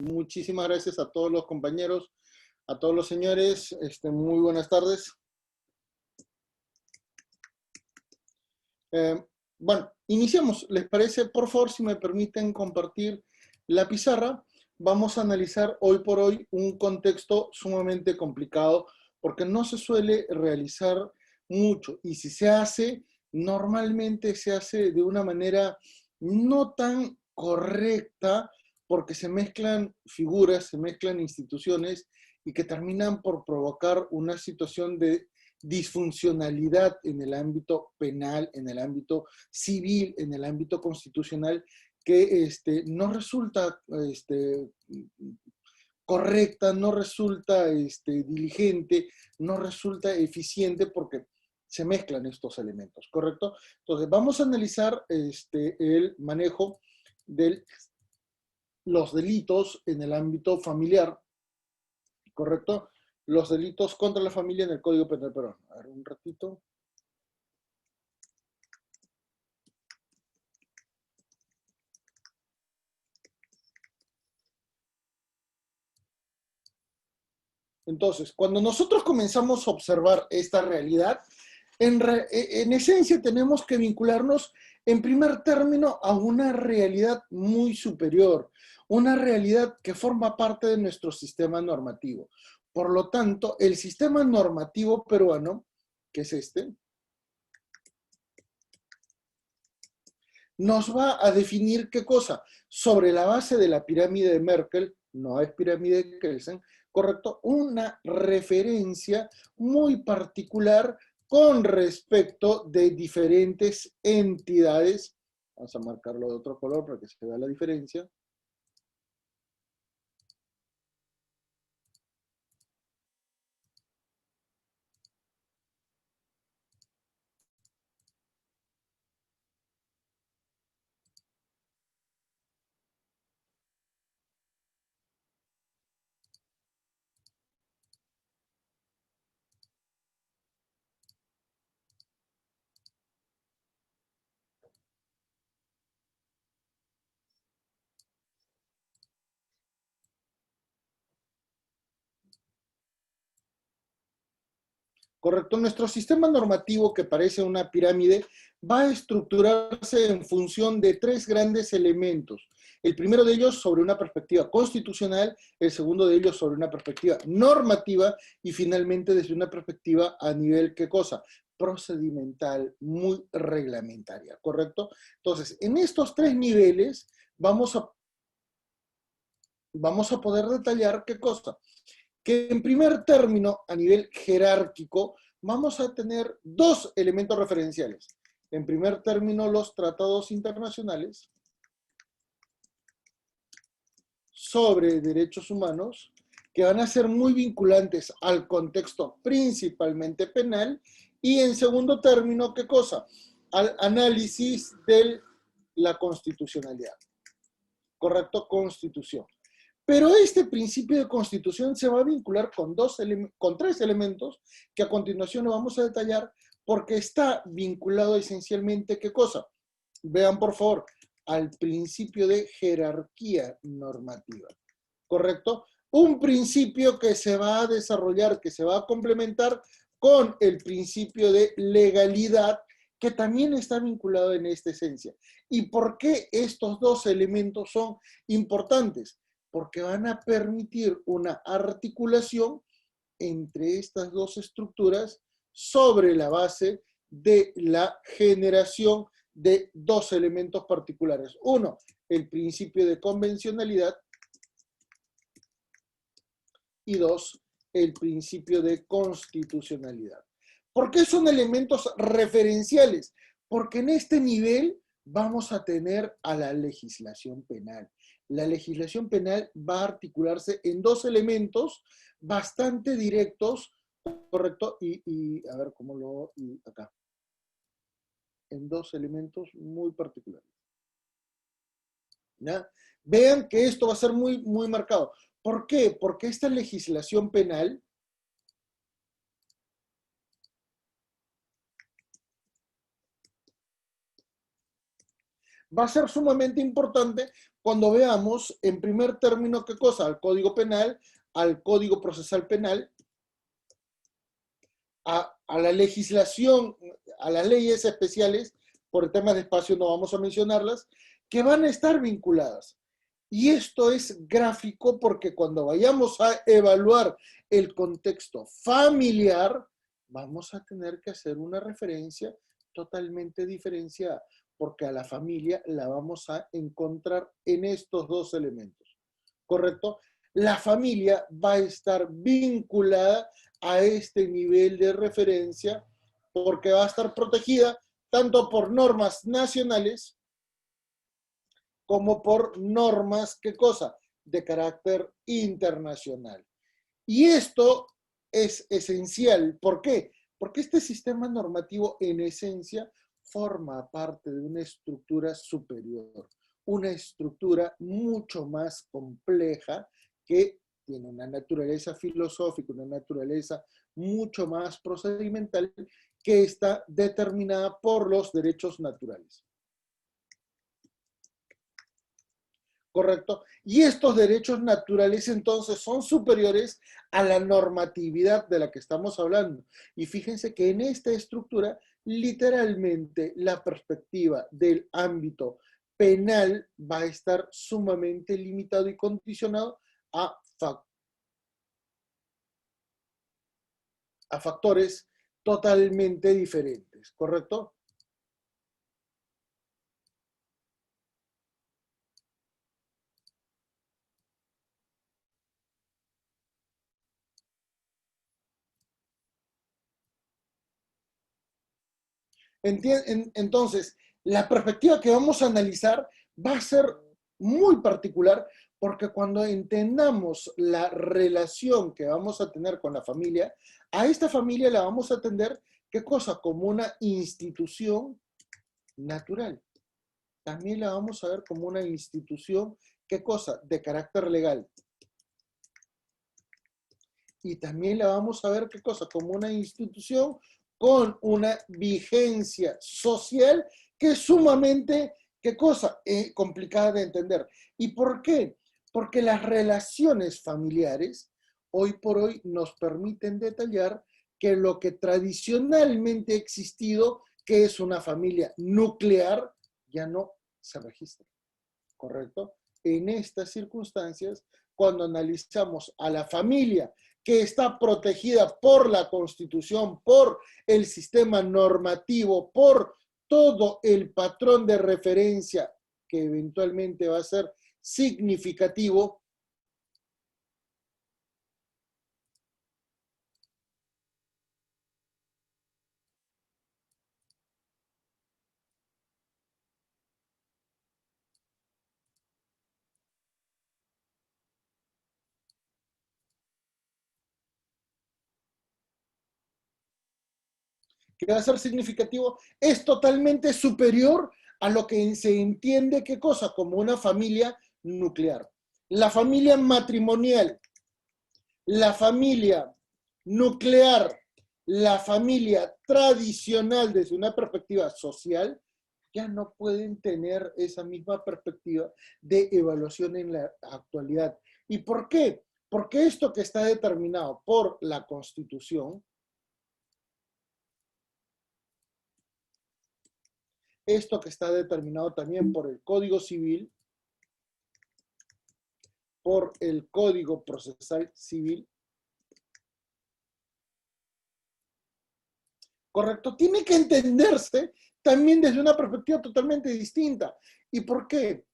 Muchísimas gracias a todos los compañeros, a todos los señores. Muy buenas tardes. Bueno, iniciamos. ¿Les parece? Por favor, si me permiten compartir la pizarra. Vamos a analizar hoy por hoy un contexto sumamente complicado porque no se suele realizar mucho. Y si se hace, normalmente se hace de una manera no tan correcta porque se mezclan figuras, se mezclan instituciones y que terminan por provocar una situación de disfuncionalidad en el ámbito penal, en el ámbito civil, en el ámbito constitucional, que no resulta correcta, no resulta diligente, no resulta eficiente porque se mezclan estos elementos, ¿correcto? Entonces, vamos a analizar el manejo de los delitos en el ámbito familiar, ¿correcto? Los delitos contra la familia en el Código Penal peruano. A ver, un ratito. Entonces, cuando nosotros comenzamos a observar esta realidad, en esencia tenemos que vincularnos en primer término a una realidad muy superior, una realidad que forma parte de nuestro sistema normativo. Por lo tanto, el sistema normativo peruano, que es nos va a definir qué cosa, sobre la base de la pirámide de Merkel, no es pirámide de Kelsen, correcto, una referencia muy particular con respecto de diferentes entidades. Vamos a marcarlo de otro color para que se vea la diferencia. Correcto, nuestro sistema normativo, que parece una pirámide, va a estructurarse en función de tres grandes elementos. El primero de ellos sobre una perspectiva constitucional, el segundo de ellos sobre una perspectiva normativa y finalmente desde una perspectiva a nivel, ¿qué cosa? Procedimental, muy reglamentaria, ¿correcto? Entonces, en estos tres niveles vamos a poder detallar, ¿qué cosa? Que en primer término, a nivel jerárquico, vamos a tener dos elementos referenciales. En primer término, los tratados internacionales sobre derechos humanos, que van a ser muy vinculantes al contexto principalmente penal, y en segundo término, ¿qué cosa? Al análisis de la constitucionalidad. ¿Correcto? Constitución. Pero este principio de constitución se va a vincular con tres elementos que a continuación lo vamos a detallar porque está vinculado esencialmente, ¿qué cosa? Vean por favor, al principio de jerarquía normativa, ¿correcto? Un principio que se va a desarrollar, que se va a complementar con el principio de legalidad, que también está vinculado en esta esencia. ¿Y por qué estos dos elementos son importantes? Porque van a permitir una articulación entre estas dos estructuras sobre la base de la generación de dos elementos particulares. Uno, el principio de convencionalidad, y dos, el principio de constitucionalidad. ¿Por qué son elementos referenciales? Porque en este nivel vamos a tener a la legislación penal. La legislación penal va a articularse en dos elementos bastante directos, ¿correcto? Y a ver cómo lo... acá. En dos elementos muy particulares. ¿Ya? Vean que esto va a ser muy, muy marcado. ¿Por qué? Porque esta legislación penal va a ser sumamente importante cuando veamos, en primer término, ¿qué cosa? Al Código Penal, al Código Procesal Penal, a la legislación, a las leyes especiales, por temas de espacio no vamos a mencionarlas, que van a estar vinculadas. Y esto es gráfico porque cuando vayamos a evaluar el contexto familiar, vamos a tener que hacer una referencia totalmente diferenciada, porque a la familia la vamos a encontrar en estos dos elementos, ¿correcto? La familia va a estar vinculada a este nivel de referencia porque va a estar protegida tanto por normas nacionales como por normas, ¿qué cosa? De carácter internacional. Y esto es esencial. ¿Por qué? Porque este sistema normativo en esencia forma parte de una estructura superior, una estructura mucho más compleja que tiene una naturaleza filosófica, una naturaleza mucho más procedimental que está determinada por los derechos naturales. ¿Correcto? Y estos derechos naturales entonces son superiores a la normatividad de la que estamos hablando. Y fíjense que en esta estructura, literalmente, la perspectiva del ámbito penal va a estar sumamente limitado y condicionado a, a factores totalmente diferentes, ¿correcto? Entonces, la perspectiva que vamos a analizar va a ser muy particular porque cuando entendamos la relación que vamos a tener con la familia, a esta familia la vamos a atender, ¿qué cosa? Como una institución natural. También la vamos a ver como una institución, ¿qué cosa? De carácter legal. Y también la vamos a ver, ¿qué cosa? Como una institución con una vigencia social que es sumamente, ¿qué cosa? Complicada de entender. ¿Y por qué? Porque las relaciones familiares hoy por hoy nos permiten detallar que lo que tradicionalmente ha existido, que es una familia nuclear, ya no se registra, ¿correcto? En estas circunstancias, cuando analizamos a la familia que está protegida por la Constitución, por el sistema normativo, por todo el patrón de referencia que eventualmente va a ser significativo, que va a ser significativo, es totalmente superior a lo que se entiende, ¿qué cosa? Como una familia nuclear. La familia matrimonial, la familia nuclear, la familia tradicional desde una perspectiva social, ya no pueden tener esa misma perspectiva de evaluación en la actualidad. ¿Y por qué? Porque esto que está determinado por la Constitución, esto que está determinado también por el Código Civil, por el Código Procesal Civil, ¿correcto? Tiene que entenderse también desde una perspectiva totalmente distinta. ¿Y por qué?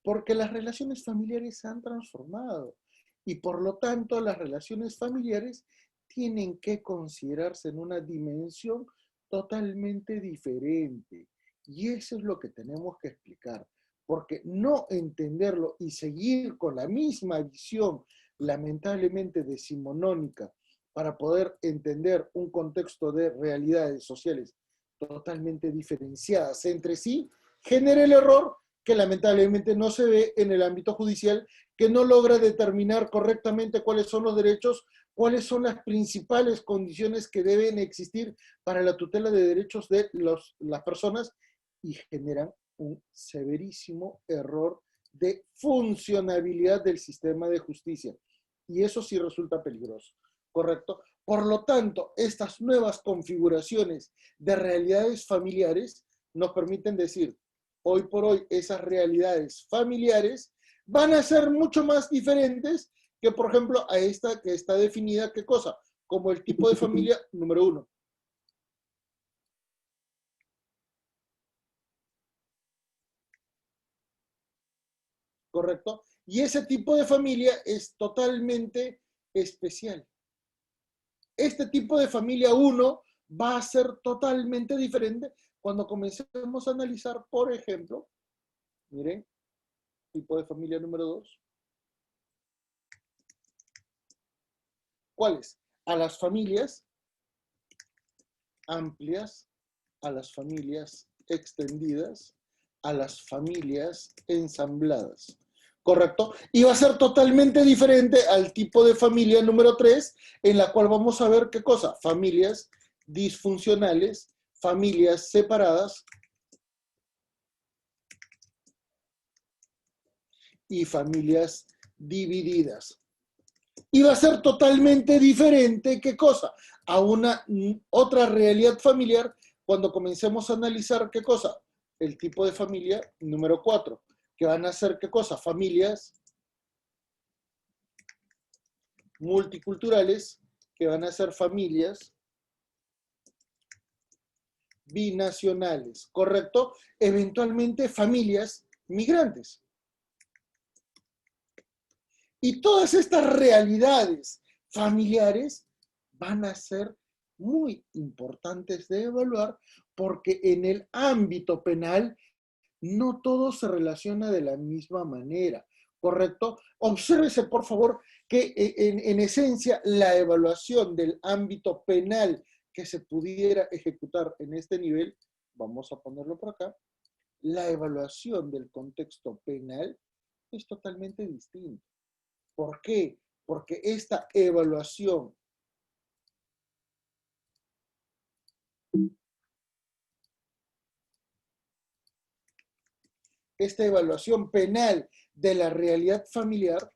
Porque las relaciones familiares se han transformado y por lo tanto las relaciones familiares tienen que considerarse en una dimensión totalmente diferente. Y eso es lo que tenemos que explicar, porque no entenderlo y seguir con la misma visión, lamentablemente decimonónica, para poder entender un contexto de realidades sociales totalmente diferenciadas entre sí, genera el error que lamentablemente no se ve en el ámbito judicial, que no logra determinar correctamente cuáles son los derechos, cuáles son las principales condiciones que deben existir para la tutela de derechos de las personas y generan un severísimo error de funcionabilidad del sistema de justicia. Y eso sí resulta peligroso, ¿correcto? Por lo tanto, estas nuevas configuraciones de realidades familiares nos permiten decir, hoy por hoy, esas realidades familiares van a ser mucho más diferentes que, por ejemplo, a esta que está definida, ¿qué cosa? Como el tipo de familia número 1. ¿Correcto? Y ese tipo de familia es totalmente especial. Este tipo de familia 1 va a ser totalmente diferente cuando comencemos a analizar, por ejemplo, miren, tipo de familia número 2. ¿Cuáles? A las familias amplias, a las familias extendidas, a las familias ensambladas. ¿Correcto? Y va a ser totalmente diferente al tipo de familia número 3, en la cual vamos a ver qué cosa, familias disfuncionales, familias separadas y familias divididas. Y va a ser totalmente diferente, ¿qué cosa? A una otra realidad familiar cuando comencemos a analizar, ¿qué cosa? El tipo de familia número 4, que van a ser, ¿qué cosa? Familias multiculturales, que van a ser familias binacionales, ¿correcto? Eventualmente familias migrantes. Y todas estas realidades familiares van a ser muy importantes de evaluar porque en el ámbito penal no todo se relaciona de la misma manera, ¿correcto? Obsérvese, por favor, que en esencia la evaluación del ámbito penal que se pudiera ejecutar en este nivel, vamos a ponerlo por acá, la evaluación del contexto penal es totalmente distinta. ¿Por qué? Porque esta evaluación penal de la realidad familiar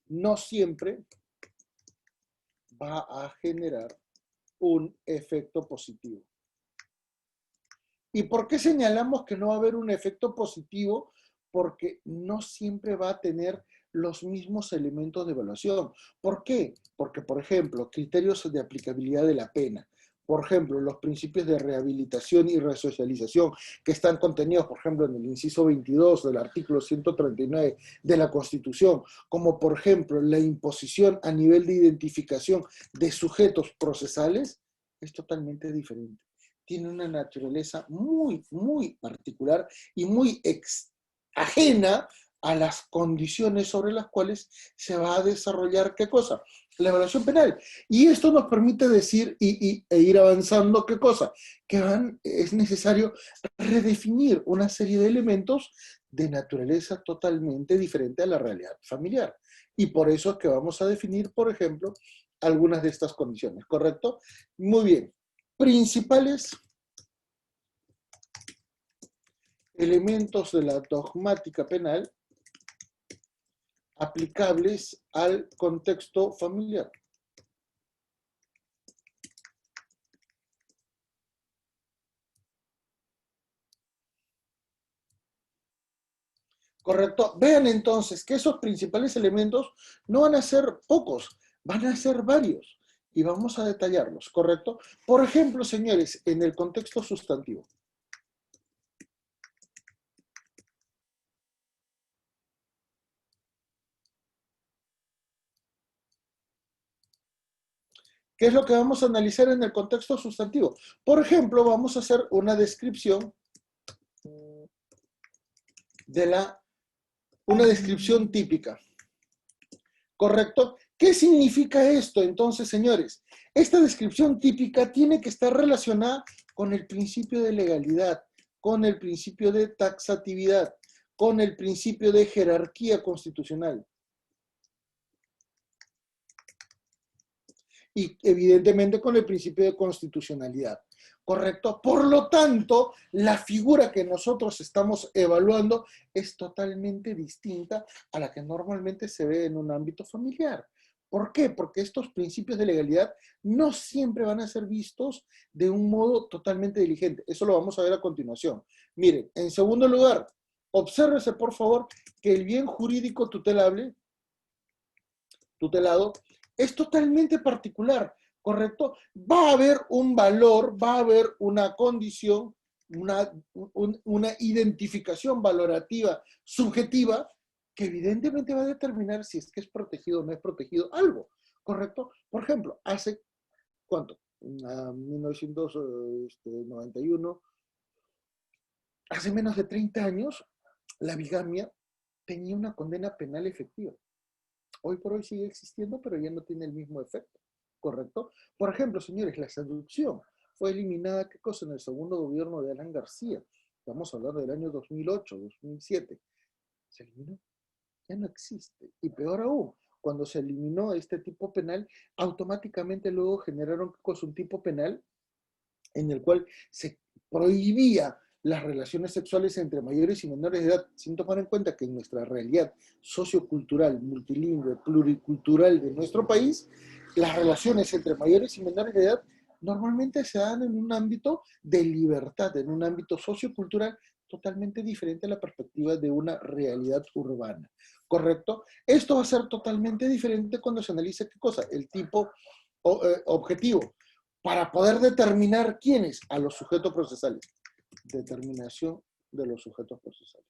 no siempre va a generar un efecto positivo. ¿Y por qué señalamos que no va a haber un efecto positivo? Porque no siempre va a tener los mismos elementos de evaluación. ¿Por qué? Porque, por ejemplo, criterios de aplicabilidad de la pena, por ejemplo, los principios de rehabilitación y resocialización que están contenidos, por ejemplo, en el inciso 22 del artículo 139 de la Constitución, como por ejemplo la imposición a nivel de identificación de sujetos procesales, es totalmente diferente. Tiene una naturaleza muy, muy particular y muy ajena a las condiciones sobre las cuales se va a desarrollar, ¿qué cosa? La evaluación penal. Y esto nos permite decir e ir avanzando, ¿qué cosa? Que es necesario redefinir una serie de elementos de naturaleza totalmente diferente a la realidad familiar. Y por eso es que vamos a definir, por ejemplo, algunas de estas condiciones, ¿correcto? Muy bien. Principales elementos de la dogmática penal aplicables al contexto familiar. ¿Correcto? Vean entonces que esos principales elementos no van a ser pocos, van a ser varios. Y vamos a detallarlos, ¿correcto? Por ejemplo, señores, en el contexto sustantivo. ¿Qué es lo que vamos a analizar en el contexto sustantivo? Por ejemplo, vamos a hacer una descripción una descripción típica. ¿Correcto? ¿Qué significa esto entonces, señores? Esta descripción típica tiene que estar relacionada con el principio de legalidad, con el principio de taxatividad, con el principio de jerarquía constitucional. Y evidentemente con el principio de constitucionalidad. ¿correcto? Por lo tanto, la figura que nosotros estamos evaluando es totalmente distinta a la que normalmente se ve en un ámbito familiar. ¿Por qué? Porque estos principios de legalidad no siempre van a ser vistos de un modo totalmente diligente. Eso lo vamos a ver a continuación. Miren, en segundo lugar, obsérvese por favor que el bien jurídico tutelado, es totalmente particular, ¿correcto? Va a haber un valor, va a haber una condición, una identificación valorativa subjetiva que evidentemente va a determinar si es que es protegido o no es protegido algo, ¿correcto? Por ejemplo, hace, ¿cuánto? 1991, hace menos de 30 años, la bigamia tenía una condena penal efectiva. Hoy por hoy sigue existiendo, pero ya no tiene el mismo efecto, ¿correcto? Por ejemplo, señores, la seducción fue eliminada, ¿qué cosa? En el segundo gobierno de Alan García. Estamos hablando del año 2008, 2007. Se eliminó, ya no existe. Y peor aún, cuando se eliminó este tipo penal, automáticamente luego generaron, ¿qué cosa? Un tipo penal en el cual se prohibía las relaciones sexuales entre mayores y menores de edad, sin tomar en cuenta que en nuestra realidad sociocultural, multilingüe, pluricultural de nuestro país, las relaciones entre mayores y menores de edad normalmente se dan en un ámbito de libertad, en un ámbito sociocultural totalmente diferente a la perspectiva de una realidad urbana, ¿correcto? Esto va a ser totalmente diferente cuando se analice qué cosa, el tipo objetivo, para poder determinar quiénes, a los sujetos procesales. Determinación de los sujetos procesales.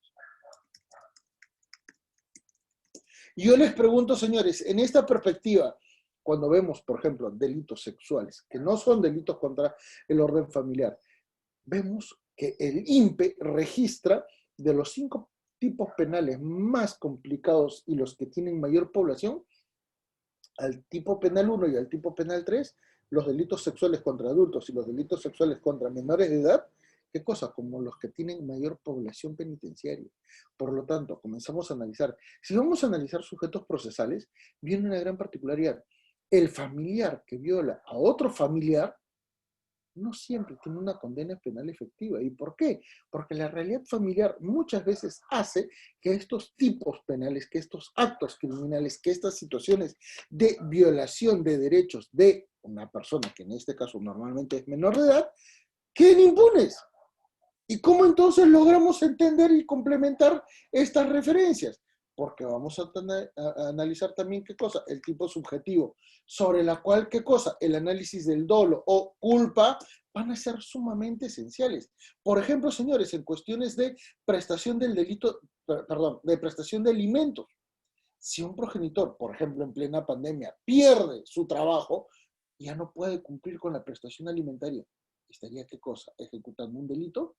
Yo les pregunto, señores, en esta perspectiva, cuando vemos, por ejemplo, delitos sexuales, que no son delitos contra el orden familiar, vemos que el INPE registra de los 5 tipos penales más complicados y los que tienen mayor población, al tipo penal 1 y al tipo penal 3, los delitos sexuales contra adultos y los delitos sexuales contra menores de edad, ¿qué cosa? Como los que tienen mayor población penitenciaria. Por lo tanto, comenzamos a analizar. Si vamos a analizar sujetos procesales, viene una gran particularidad. El familiar que viola a otro familiar no siempre tiene una condena penal efectiva. ¿Y por qué? Porque la realidad familiar muchas veces hace que estos tipos penales, que estos actos criminales, que estas situaciones de violación de derechos de una persona, que en este caso normalmente es menor de edad, queden impunes. ¿Y cómo entonces logramos entender y complementar estas referencias? Porque vamos a analizar también qué cosa, el tipo subjetivo, sobre la cual qué cosa, el análisis del dolo o culpa van a ser sumamente esenciales. Por ejemplo, señores, en cuestiones de prestación del delito, perdón, de prestación de alimentos, si un progenitor, por ejemplo, en plena pandemia, pierde su trabajo, ya no puede cumplir con la prestación alimentaria. ¿Estaría qué cosa? ¿Ejecutando un delito?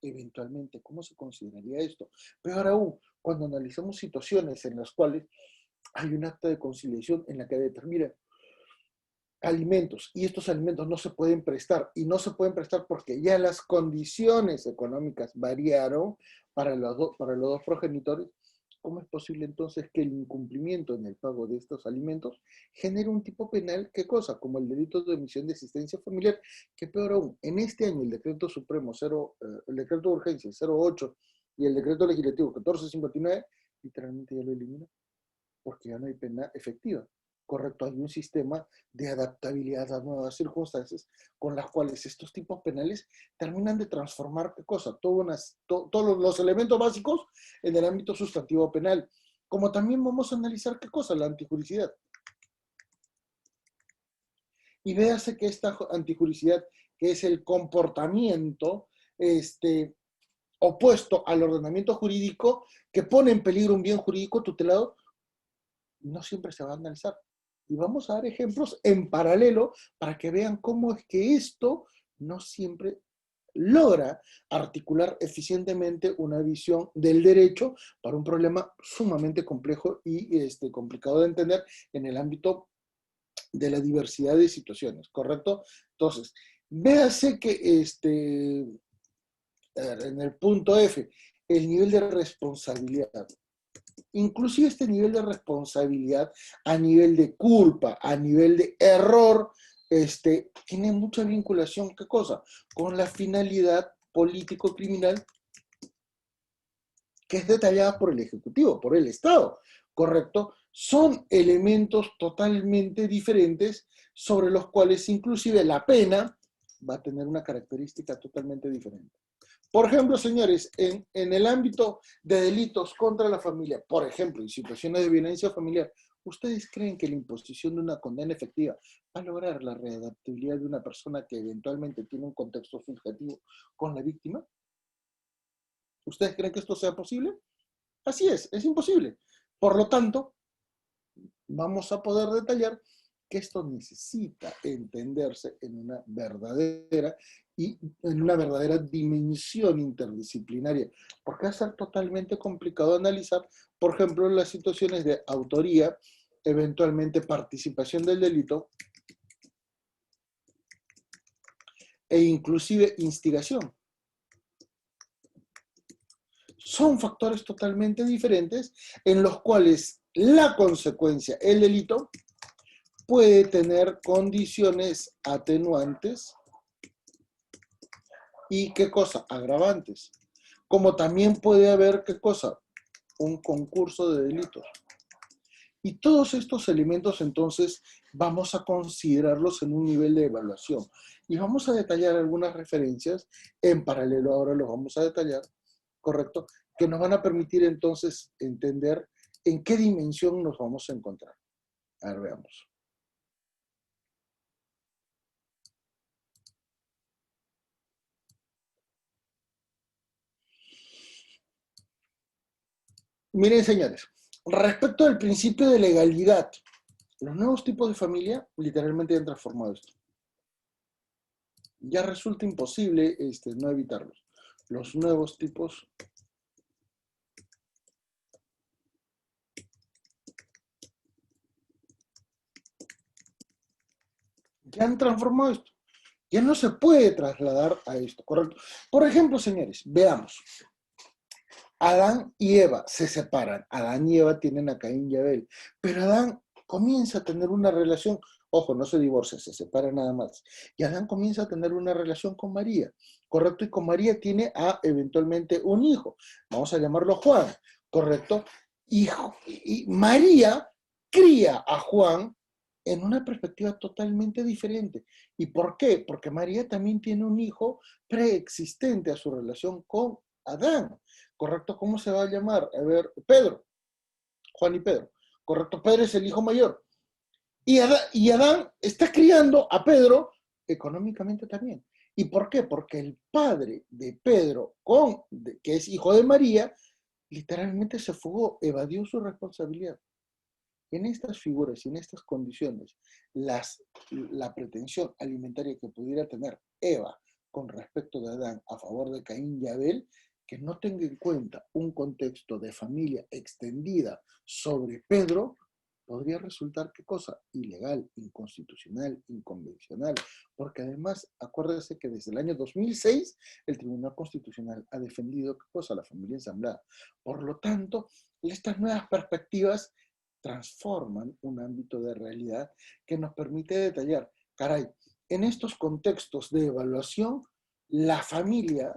Eventualmente, ¿cómo se consideraría esto? Peor aún, cuando analizamos situaciones en las cuales hay un acta de conciliación en la que determina alimentos y estos alimentos no se pueden prestar y no se pueden prestar porque ya las condiciones económicas variaron para los dos progenitores, ¿cómo es posible entonces que el incumplimiento en el pago de estos alimentos genere un tipo penal, qué cosa? Como el delito de omisión de asistencia familiar, que peor aún, en este año el decreto supremo el decreto de urgencia 08 y el decreto legislativo 1459 literalmente ya lo elimina porque ya no hay pena efectiva. Correcto, hay un sistema de adaptabilidad a nuevas circunstancias con las cuales estos tipos penales terminan de transformar, ¿qué cosa? Todos los elementos básicos en el ámbito sustantivo penal. Como también vamos a analizar, ¿qué cosa? La antijuricidad. Y véase que esta antijuricidad, que es el comportamiento opuesto al ordenamiento jurídico, que pone en peligro un bien jurídico tutelado, no siempre se va a analizar. Y vamos a dar ejemplos en paralelo para que vean cómo es que esto no siempre logra articular eficientemente una visión del derecho para un problema sumamente complejo y complicado de entender en el ámbito de la diversidad de situaciones, ¿correcto? Entonces, véase que en el punto F, el nivel de responsabilidad. Inclusive este nivel de responsabilidad, a nivel de culpa, a nivel de error, tiene mucha vinculación, ¿qué cosa? Con la finalidad político-criminal que es detallada por el Ejecutivo, por el Estado, ¿correcto? Son elementos totalmente diferentes sobre los cuales inclusive la pena va a tener una característica totalmente diferente. Por ejemplo, señores, en el ámbito de delitos contra la familia, por ejemplo, en situaciones de violencia familiar, ¿ustedes creen que la imposición de una condena efectiva va a lograr la readaptabilidad de una persona que eventualmente tiene un contexto subjetivo con la víctima? ¿Ustedes creen que esto sea posible? Así es imposible. Por lo tanto, vamos a poder detallar que esto necesita entenderse en una verdadera dimensión interdisciplinaria, porque va a ser totalmente complicado analizar, por ejemplo, las situaciones de autoría, eventualmente participación del delito e inclusive instigación. Son factores totalmente diferentes en los cuales la consecuencia, el delito, puede tener condiciones atenuantes y, ¿qué cosa? Agravantes. Como también puede haber, ¿qué cosa? Un concurso de delitos. Y todos estos elementos, entonces, vamos a considerarlos en un nivel de evaluación. Y vamos a detallar algunas referencias, en paralelo ahora los vamos a detallar, ¿correcto? Que nos van a permitir entonces entender en qué dimensión nos vamos a encontrar. A ver, veamos. Miren, señores, respecto al principio de legalidad, los nuevos tipos de familia literalmente han transformado esto. Ya resulta imposible no evitarlos. Los nuevos tipos ya han transformado esto. Ya no se puede trasladar a esto, ¿correcto? Por ejemplo, señores, veamos. Adán y Eva se separan. Adán y Eva tienen a Caín y Abel. Pero Adán comienza a tener una relación, ojo, no se divorcia, se separa nada más. Y Adán comienza a tener una relación con María, ¿correcto? Y con María tiene eventualmente un hijo. Vamos a llamarlo Juan, ¿correcto? Y María cría a Juan en una perspectiva totalmente diferente. ¿Y por qué? Porque María también tiene un hijo preexistente a su relación con Adán. ¿Correcto? ¿Cómo se va a llamar? A ver, Pedro, Juan y Pedro. ¿Correcto? Pedro es el hijo mayor. Y Adán está criando a Pedro económicamente también. ¿Y por qué? Porque el padre de Pedro, que es hijo de María, literalmente se fugó, evadió su responsabilidad. En estas figuras y en estas condiciones, la pretensión alimentaria que pudiera tener Eva con respecto de Adán a favor de Caín y Abel, que no tenga en cuenta un contexto de familia extendida sobre Pedro, podría resultar, ¿qué cosa? Ilegal, inconstitucional, inconvencional, porque además, acuérdense que desde el año 2006 el Tribunal Constitucional ha defendido, ¿qué cosa? La familia ensamblada. Por lo tanto, estas nuevas perspectivas transforman un ámbito de realidad que nos permite detallar, caray, en estos contextos de evaluación, la familia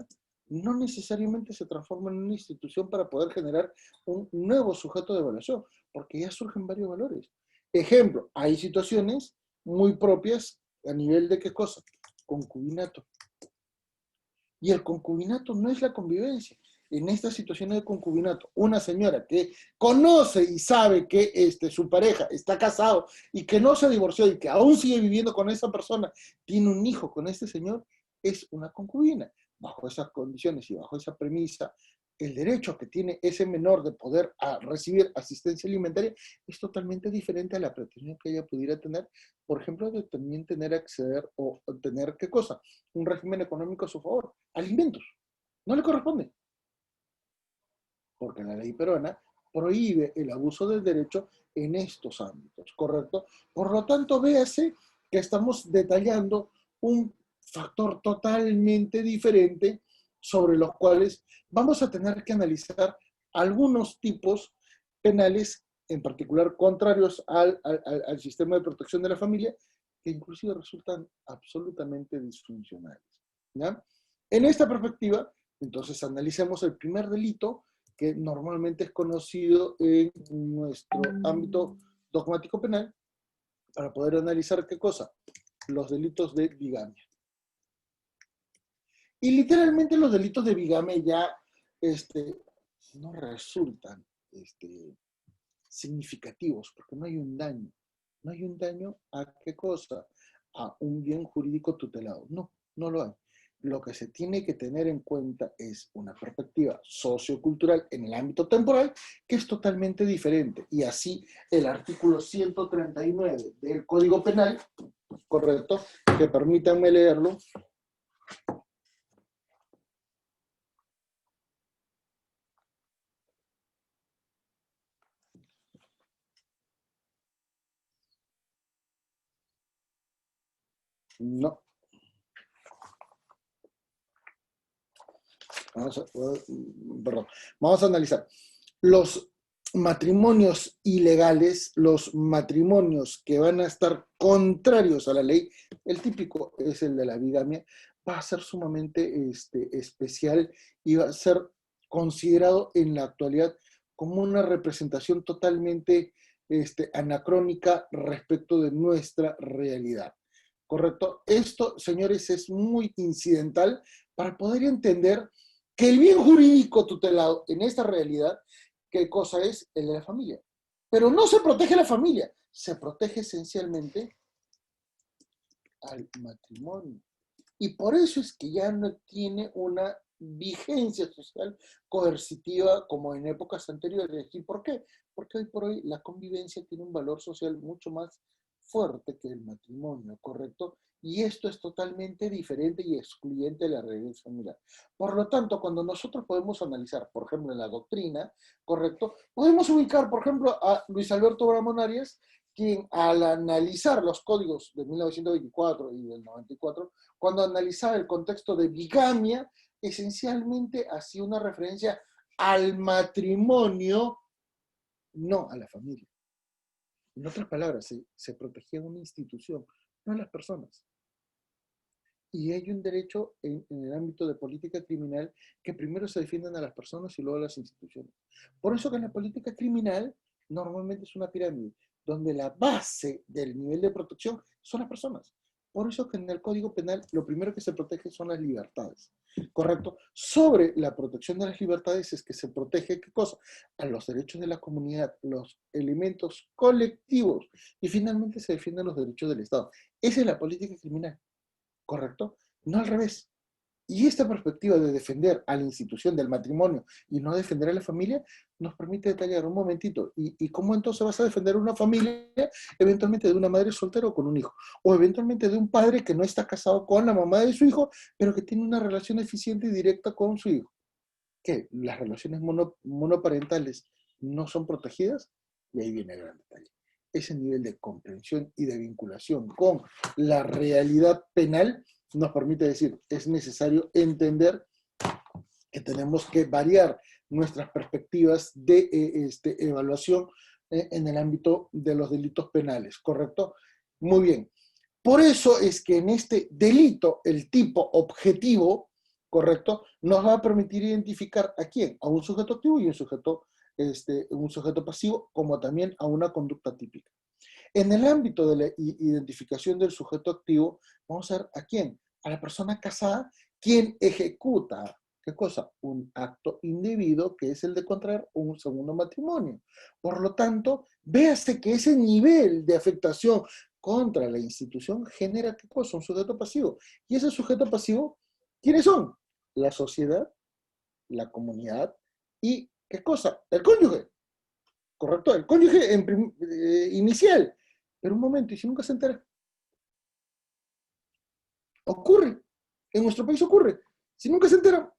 no necesariamente se transforma en una institución para poder generar un nuevo sujeto de evaluación, porque ya surgen varios valores. Ejemplo, hay situaciones muy propias a nivel de qué cosa, concubinato. Y el concubinato no es la convivencia. En estas situaciones de concubinato, una señora que conoce y sabe que su pareja está casado y que no se divorció y que aún sigue viviendo con esa persona, tiene un hijo con este señor, es una concubina. Bajo esas condiciones y bajo esa premisa, el derecho que tiene ese menor de poder recibir asistencia alimentaria es totalmente diferente a la pretensión que ella pudiera tener, por ejemplo, de también acceder o tener, ¿qué cosa? Un régimen económico a su favor. Alimentos. No le corresponde. Porque la ley peruana prohíbe el abuso del derecho en estos ámbitos, ¿correcto? Por lo tanto, véase que estamos detallando un factor totalmente diferente sobre los cuales vamos a tener que analizar algunos tipos penales, en particular contrarios al sistema de protección de la familia, que inclusive resultan absolutamente disfuncionales. ¿Ya? En esta perspectiva, entonces analicemos el primer delito que normalmente es conocido en nuestro ámbito dogmático penal, para poder analizar ¿qué cosa? Los delitos de bigamia. Y literalmente los delitos de bigamia ya no resultan significativos, porque no hay un daño. No hay un daño a qué cosa? A un bien jurídico tutelado. No, no lo hay. Lo que se tiene que tener en cuenta es una perspectiva sociocultural en el ámbito temporal que es totalmente diferente. Y así el artículo 139 del Código Penal, correcto, que permítanme leerlo. No. Vamos a analizar. Los matrimonios ilegales, los matrimonios que van a estar contrarios a la ley, el típico es el de la bigamia, va a ser sumamente especial y va a ser considerado en la actualidad como una representación totalmente anacrónica respecto de nuestra realidad. ¿Correcto? Esto, señores, es muy incidental para poder entender que el bien jurídico tutelado en esta realidad, ¿qué cosa es? El de la familia. Pero no se protege la familia, se protege esencialmente al matrimonio. Y por eso es que ya no tiene una vigencia social coercitiva como en épocas anteriores. ¿Y por qué? Porque hoy por hoy la convivencia tiene un valor social mucho más fuerte que el matrimonio, ¿correcto? Y esto es totalmente diferente y excluyente de la realidad familiar. Por lo tanto, cuando nosotros podemos analizar, por ejemplo, en la doctrina, ¿correcto? Podemos ubicar, por ejemplo, a Luis Alberto Bramón Arias, quien al analizar los códigos de 1924 y del 94, cuando analizaba el contexto de bigamia, esencialmente hacía una referencia al matrimonio, no a la familia. En otras palabras, se protegía una institución, no a las personas. Y hay un derecho en el ámbito de política criminal que primero se defienden a las personas y luego a las instituciones. Por eso que en la política criminal normalmente es una pirámide, donde la base del nivel de protección son las personas. Por eso que en el Código Penal lo primero que se protege son las libertades, ¿correcto? Sobre la protección de las libertades es que se protege, ¿qué cosa? A los derechos de la comunidad, los elementos colectivos, y finalmente se defienden los derechos del Estado. Esa es la política criminal. ¿Correcto? No al revés. Y esta perspectiva de defender a la institución del matrimonio y no defender a la familia nos permite detallar un momentito. ¿Y cómo entonces vas a defender una familia eventualmente de una madre soltera o con un hijo? O eventualmente de un padre que no está casado con la mamá de su hijo, pero que tiene una relación eficiente y directa con su hijo. ¿Qué? ¿Las relaciones monoparentales no son protegidas? Y ahí viene el gran detalle. Ese nivel de comprensión y de vinculación con la realidad penal nos permite decir, es necesario entender que tenemos que variar nuestras perspectivas de evaluación en el ámbito de los delitos penales, ¿correcto? Muy bien. Por eso es que en este delito, el tipo objetivo, ¿correcto? Nos va a permitir identificar a quién, a un sujeto activo y un sujeto pasivo, como también a una conducta típica. En el ámbito de la identificación del sujeto activo, vamos a ver a quién, a la persona casada, quien ejecuta, ¿qué cosa? Un acto indebido que es el de contraer un segundo matrimonio. Por lo tanto, véase que ese nivel de afectación contra la institución genera, ¿qué cosa? Un sujeto pasivo. Y ese sujeto pasivo, ¿quiénes son? La sociedad, la comunidad y, ¿qué cosa? El cónyuge. ¿Correcto? El cónyuge inicial. Pero un momento, ¿y si nunca se entera? Ocurre. En nuestro país ocurre. Si nunca se entera,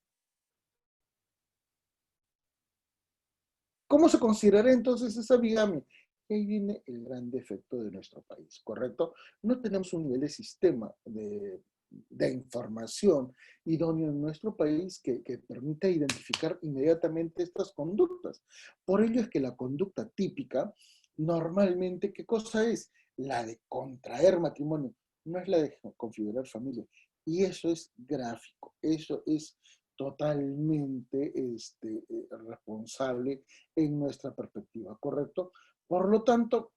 ¿cómo se considerará entonces esa bigamia? Y ahí viene el gran defecto de nuestro país, ¿correcto? No tenemos un nivel de sistema de información idóneo en nuestro país que permita identificar inmediatamente estas conductas. Por ello es que la conducta típica, normalmente, ¿qué cosa es? la de contraer matrimonio, no es la de configurar familia. Y eso es gráfico, eso es totalmente responsable en nuestra perspectiva, ¿correcto? Por lo tanto,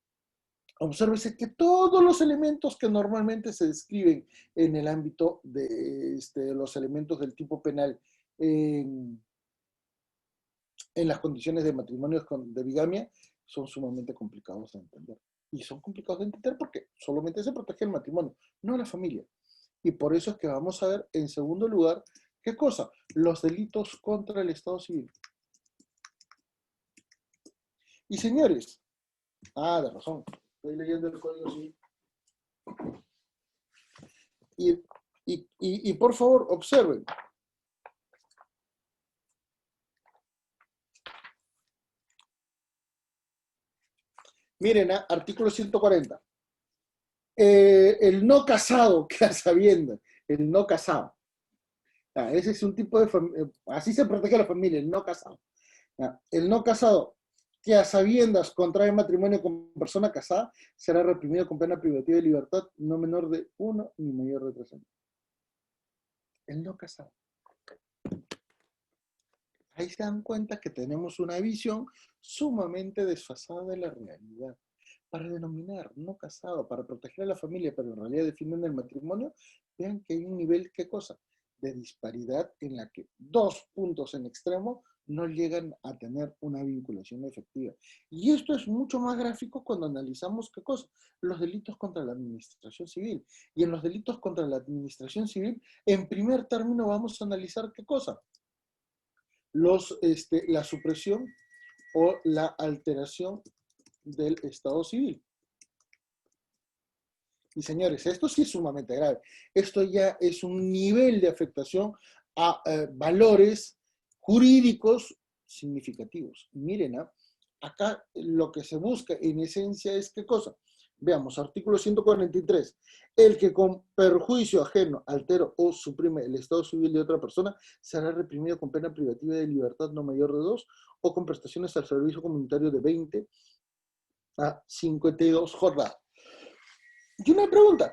obsérvese que todos los elementos que normalmente se describen en el ámbito de los elementos del tipo penal en las condiciones de matrimonio de bigamia son sumamente complicados de entender. Y son complicados de entender porque solamente se protege el matrimonio, no la familia. Y por eso es que vamos a ver, en segundo lugar, ¿qué cosa? Los delitos contra el Estado civil. Y señores, de razón, estoy leyendo el Código Civil. Y por favor, observen. Miren, artículo 140. El no casado, que a sabiendas, el no casado. Ese es un tipo de familia, así se protege a la familia, el no casado. El no casado, que a sabiendas contrae matrimonio con persona casada, será reprimido con pena privativa de libertad no menor de 1 ni mayor de 3 años. El no casado. Ahí se dan cuenta que tenemos una visión sumamente desfasada de la realidad. Para denominar no casado, para proteger a la familia, pero en realidad defienden el matrimonio, vean que hay un nivel, ¿qué cosa? De disparidad en la que dos puntos en extremo no llegan a tener una vinculación efectiva. Y esto es mucho más gráfico cuando analizamos, ¿qué cosa? Los delitos contra la administración civil. Y en los delitos contra la administración civil, en primer término vamos a analizar, ¿qué cosa? La supresión o la alteración del Estado civil. Y señores, esto sí es sumamente grave. Esto ya es un nivel de afectación a valores jurídicos significativos. Miren, acá lo que se busca en esencia es ¿qué cosa? Veamos, artículo 143. El que con perjuicio ajeno altera o suprime el estado civil de otra persona será reprimido con pena privativa de libertad no mayor de 2 o con prestaciones al servicio comunitario de 20 a 52 jornadas. Y una pregunta,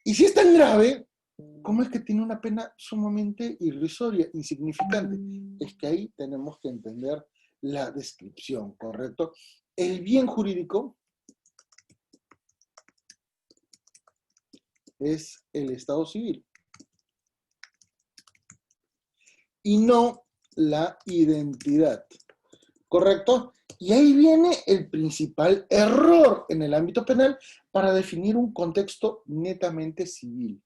¿y si es tan grave, cómo es que tiene una pena sumamente irrisoria, insignificante? Es que ahí tenemos que entender la descripción, ¿correcto? El bien jurídico es el Estado civil y no la identidad, ¿correcto? Y ahí viene el principal error en el ámbito penal para definir un contexto netamente civil.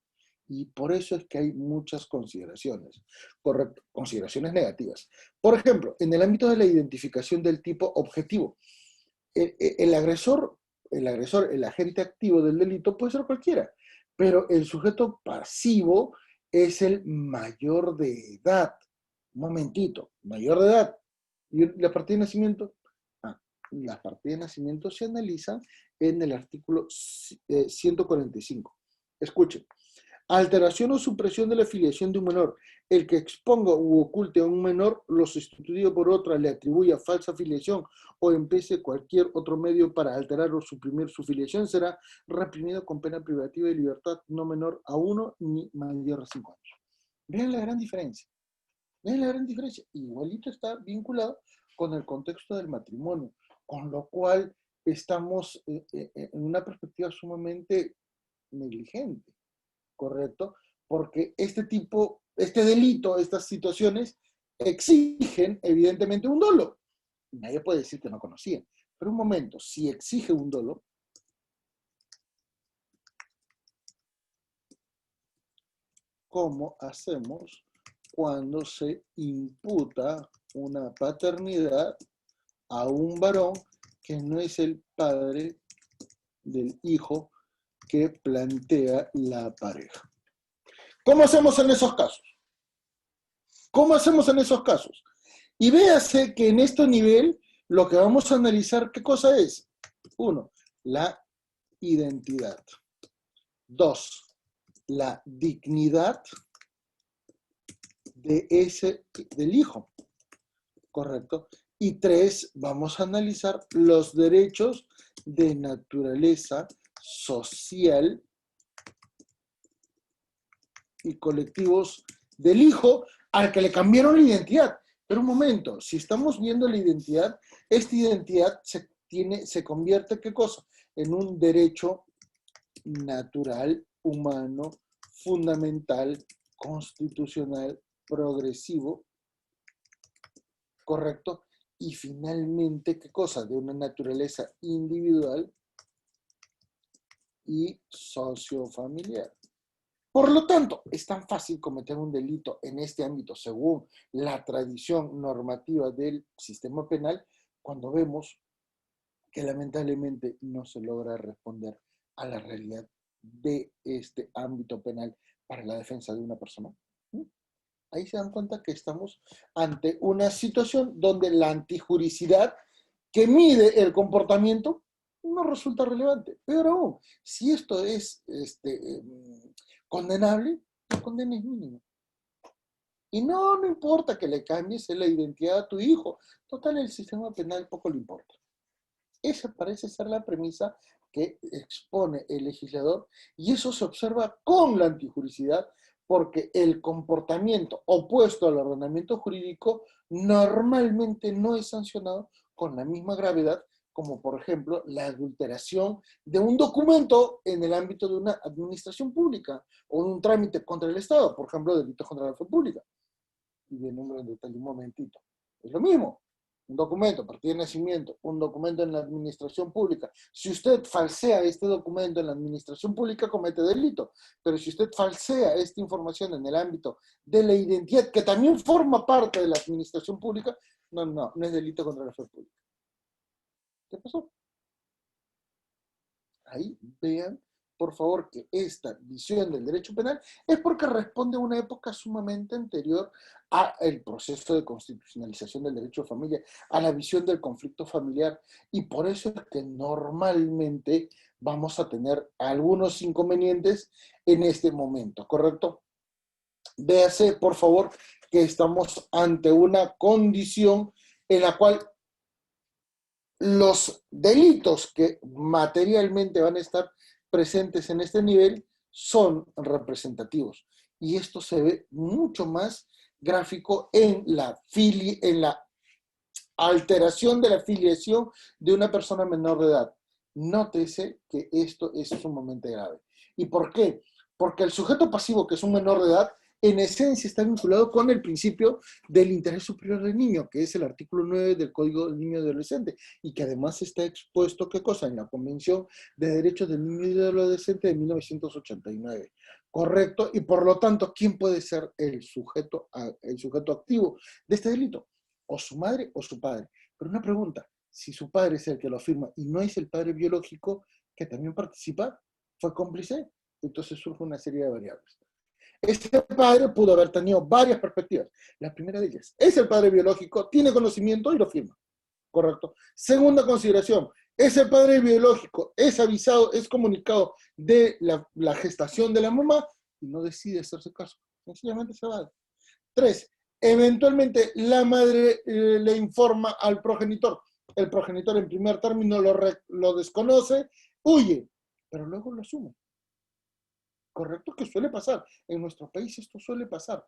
Y por eso es que hay muchas consideraciones, correcto, consideraciones negativas. Por ejemplo, en el ámbito de la identificación del tipo objetivo, el agresor, el agente activo del delito puede ser cualquiera, pero el sujeto pasivo es el mayor de edad. Un momentito, mayor de edad. ¿Y la partida de nacimiento? Las partidas de nacimiento se analizan en el artículo 145. Escuchen. Alteración o supresión de la filiación de un menor. El que exponga u oculte a un menor, lo sustituido por otra, le atribuya falsa filiación o empiece cualquier otro medio para alterar o suprimir su filiación, será reprimido con pena privativa de libertad no menor a 1 ni mayor a 5 años. Vean la gran diferencia. Vean la gran diferencia. Igualito está vinculado con el contexto del matrimonio, con lo cual estamos en una perspectiva sumamente negligente. ¿Correcto? Porque este delito, estas situaciones exigen evidentemente un dolo. Nadie puede decir que no conocía. Pero un momento, si exige un dolo, ¿cómo hacemos cuando se imputa una paternidad a un varón que no es el padre del hijo que plantea la pareja? ¿Cómo hacemos en esos casos? ¿Cómo hacemos en esos casos? Y véase que en este nivel lo que vamos a analizar, ¿qué cosa es? 1, la identidad. 2, la dignidad del hijo. ¿Correcto? Y 3, vamos a analizar los derechos de naturaleza social y colectivos del hijo al que le cambiaron la identidad. Pero un momento, si estamos viendo la identidad, esta identidad se convierte, ¿qué cosa? En un derecho natural, humano, fundamental, constitucional, progresivo, ¿correcto? Y finalmente, ¿qué cosa? De una naturaleza individual y sociofamiliar. Por lo tanto, es tan fácil cometer un delito en este ámbito según la tradición normativa del sistema penal cuando vemos que lamentablemente no se logra responder a la realidad de este ámbito penal para la defensa de una persona. Ahí se dan cuenta que estamos ante una situación donde la antijuricidad que mide el comportamiento no resulta relevante. Peor aún, si esto es condenable, la condena es mínima. Y no importa que le cambies la identidad a tu hijo. Total, el sistema penal poco le importa. Esa parece ser la premisa que expone el legislador y eso se observa con la antijuricidad porque el comportamiento opuesto al ordenamiento jurídico normalmente no es sancionado con la misma gravedad como por ejemplo la adulteración de un documento en el ámbito de una administración pública o un trámite contra el Estado, por ejemplo, delitos contra la fe pública. Y viene un gran detalle un momentito. Es lo mismo. Un documento, partida de nacimiento, un documento en la administración pública. Si usted falsea este documento en la administración pública, comete delito. Pero si usted falsea esta información en el ámbito de la identidad, que también forma parte de la administración pública, no es delito contra la fe pública. ¿Qué pasó? Ahí vean, por favor, que esta visión del derecho penal es porque responde a una época sumamente anterior al proceso de constitucionalización del derecho de familia, a la visión del conflicto familiar, y por eso es que normalmente vamos a tener algunos inconvenientes en este momento, ¿correcto? Véase, por favor, que estamos ante una condición en la cual los delitos que materialmente van a estar presentes en este nivel son representativos. Y esto se ve mucho más gráfico en la alteración de la filiación de una persona menor de edad. Nótese que esto es sumamente grave. ¿Y por qué? Porque el sujeto pasivo, que es un menor de edad, en esencia está vinculado con el principio del interés superior del niño, que es el artículo 9 del Código del Niño y Adolescente, y que además está expuesto, ¿qué cosa? En la Convención de Derechos del Niño y del Adolescente de 1989. ¿Correcto? Y por lo tanto, ¿quién puede ser el sujeto activo de este delito? O su madre o su padre. Pero una pregunta, si su padre es el que lo afirma y no es el padre biológico que también participa, fue cómplice, entonces surge una serie de variables. Este padre pudo haber tenido varias perspectivas. La primera de ellas, es el padre biológico, tiene conocimiento y lo firma. Correcto. Segunda consideración, es el padre biológico, es avisado, es comunicado de la gestación de la mamá y no decide hacerse caso. Sencillamente se va. 3. Eventualmente la madre le informa al progenitor. El progenitor en primer término lo desconoce, huye, pero luego lo asume. Correcto, que suele pasar. En nuestro país esto suele pasar.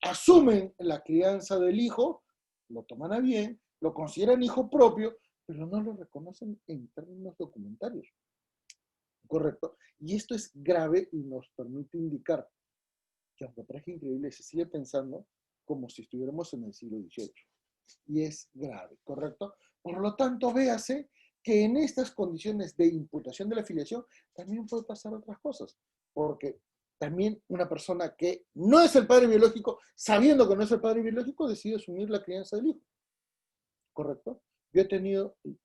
Asumen la crianza del hijo, lo toman a bien, lo consideran hijo propio, pero no lo reconocen en términos documentarios. Correcto. Y esto es grave y nos permite indicar que, aunque parezca increíble, se sigue pensando como si estuviéramos en el siglo XVIII. Y es grave, ¿correcto? Por lo tanto, véase que en estas condiciones de imputación de la filiación también puede pasar otras cosas, porque también una persona que no es el padre biológico, sabiendo que no es el padre biológico, decide asumir la crianza del hijo, ¿correcto? Yo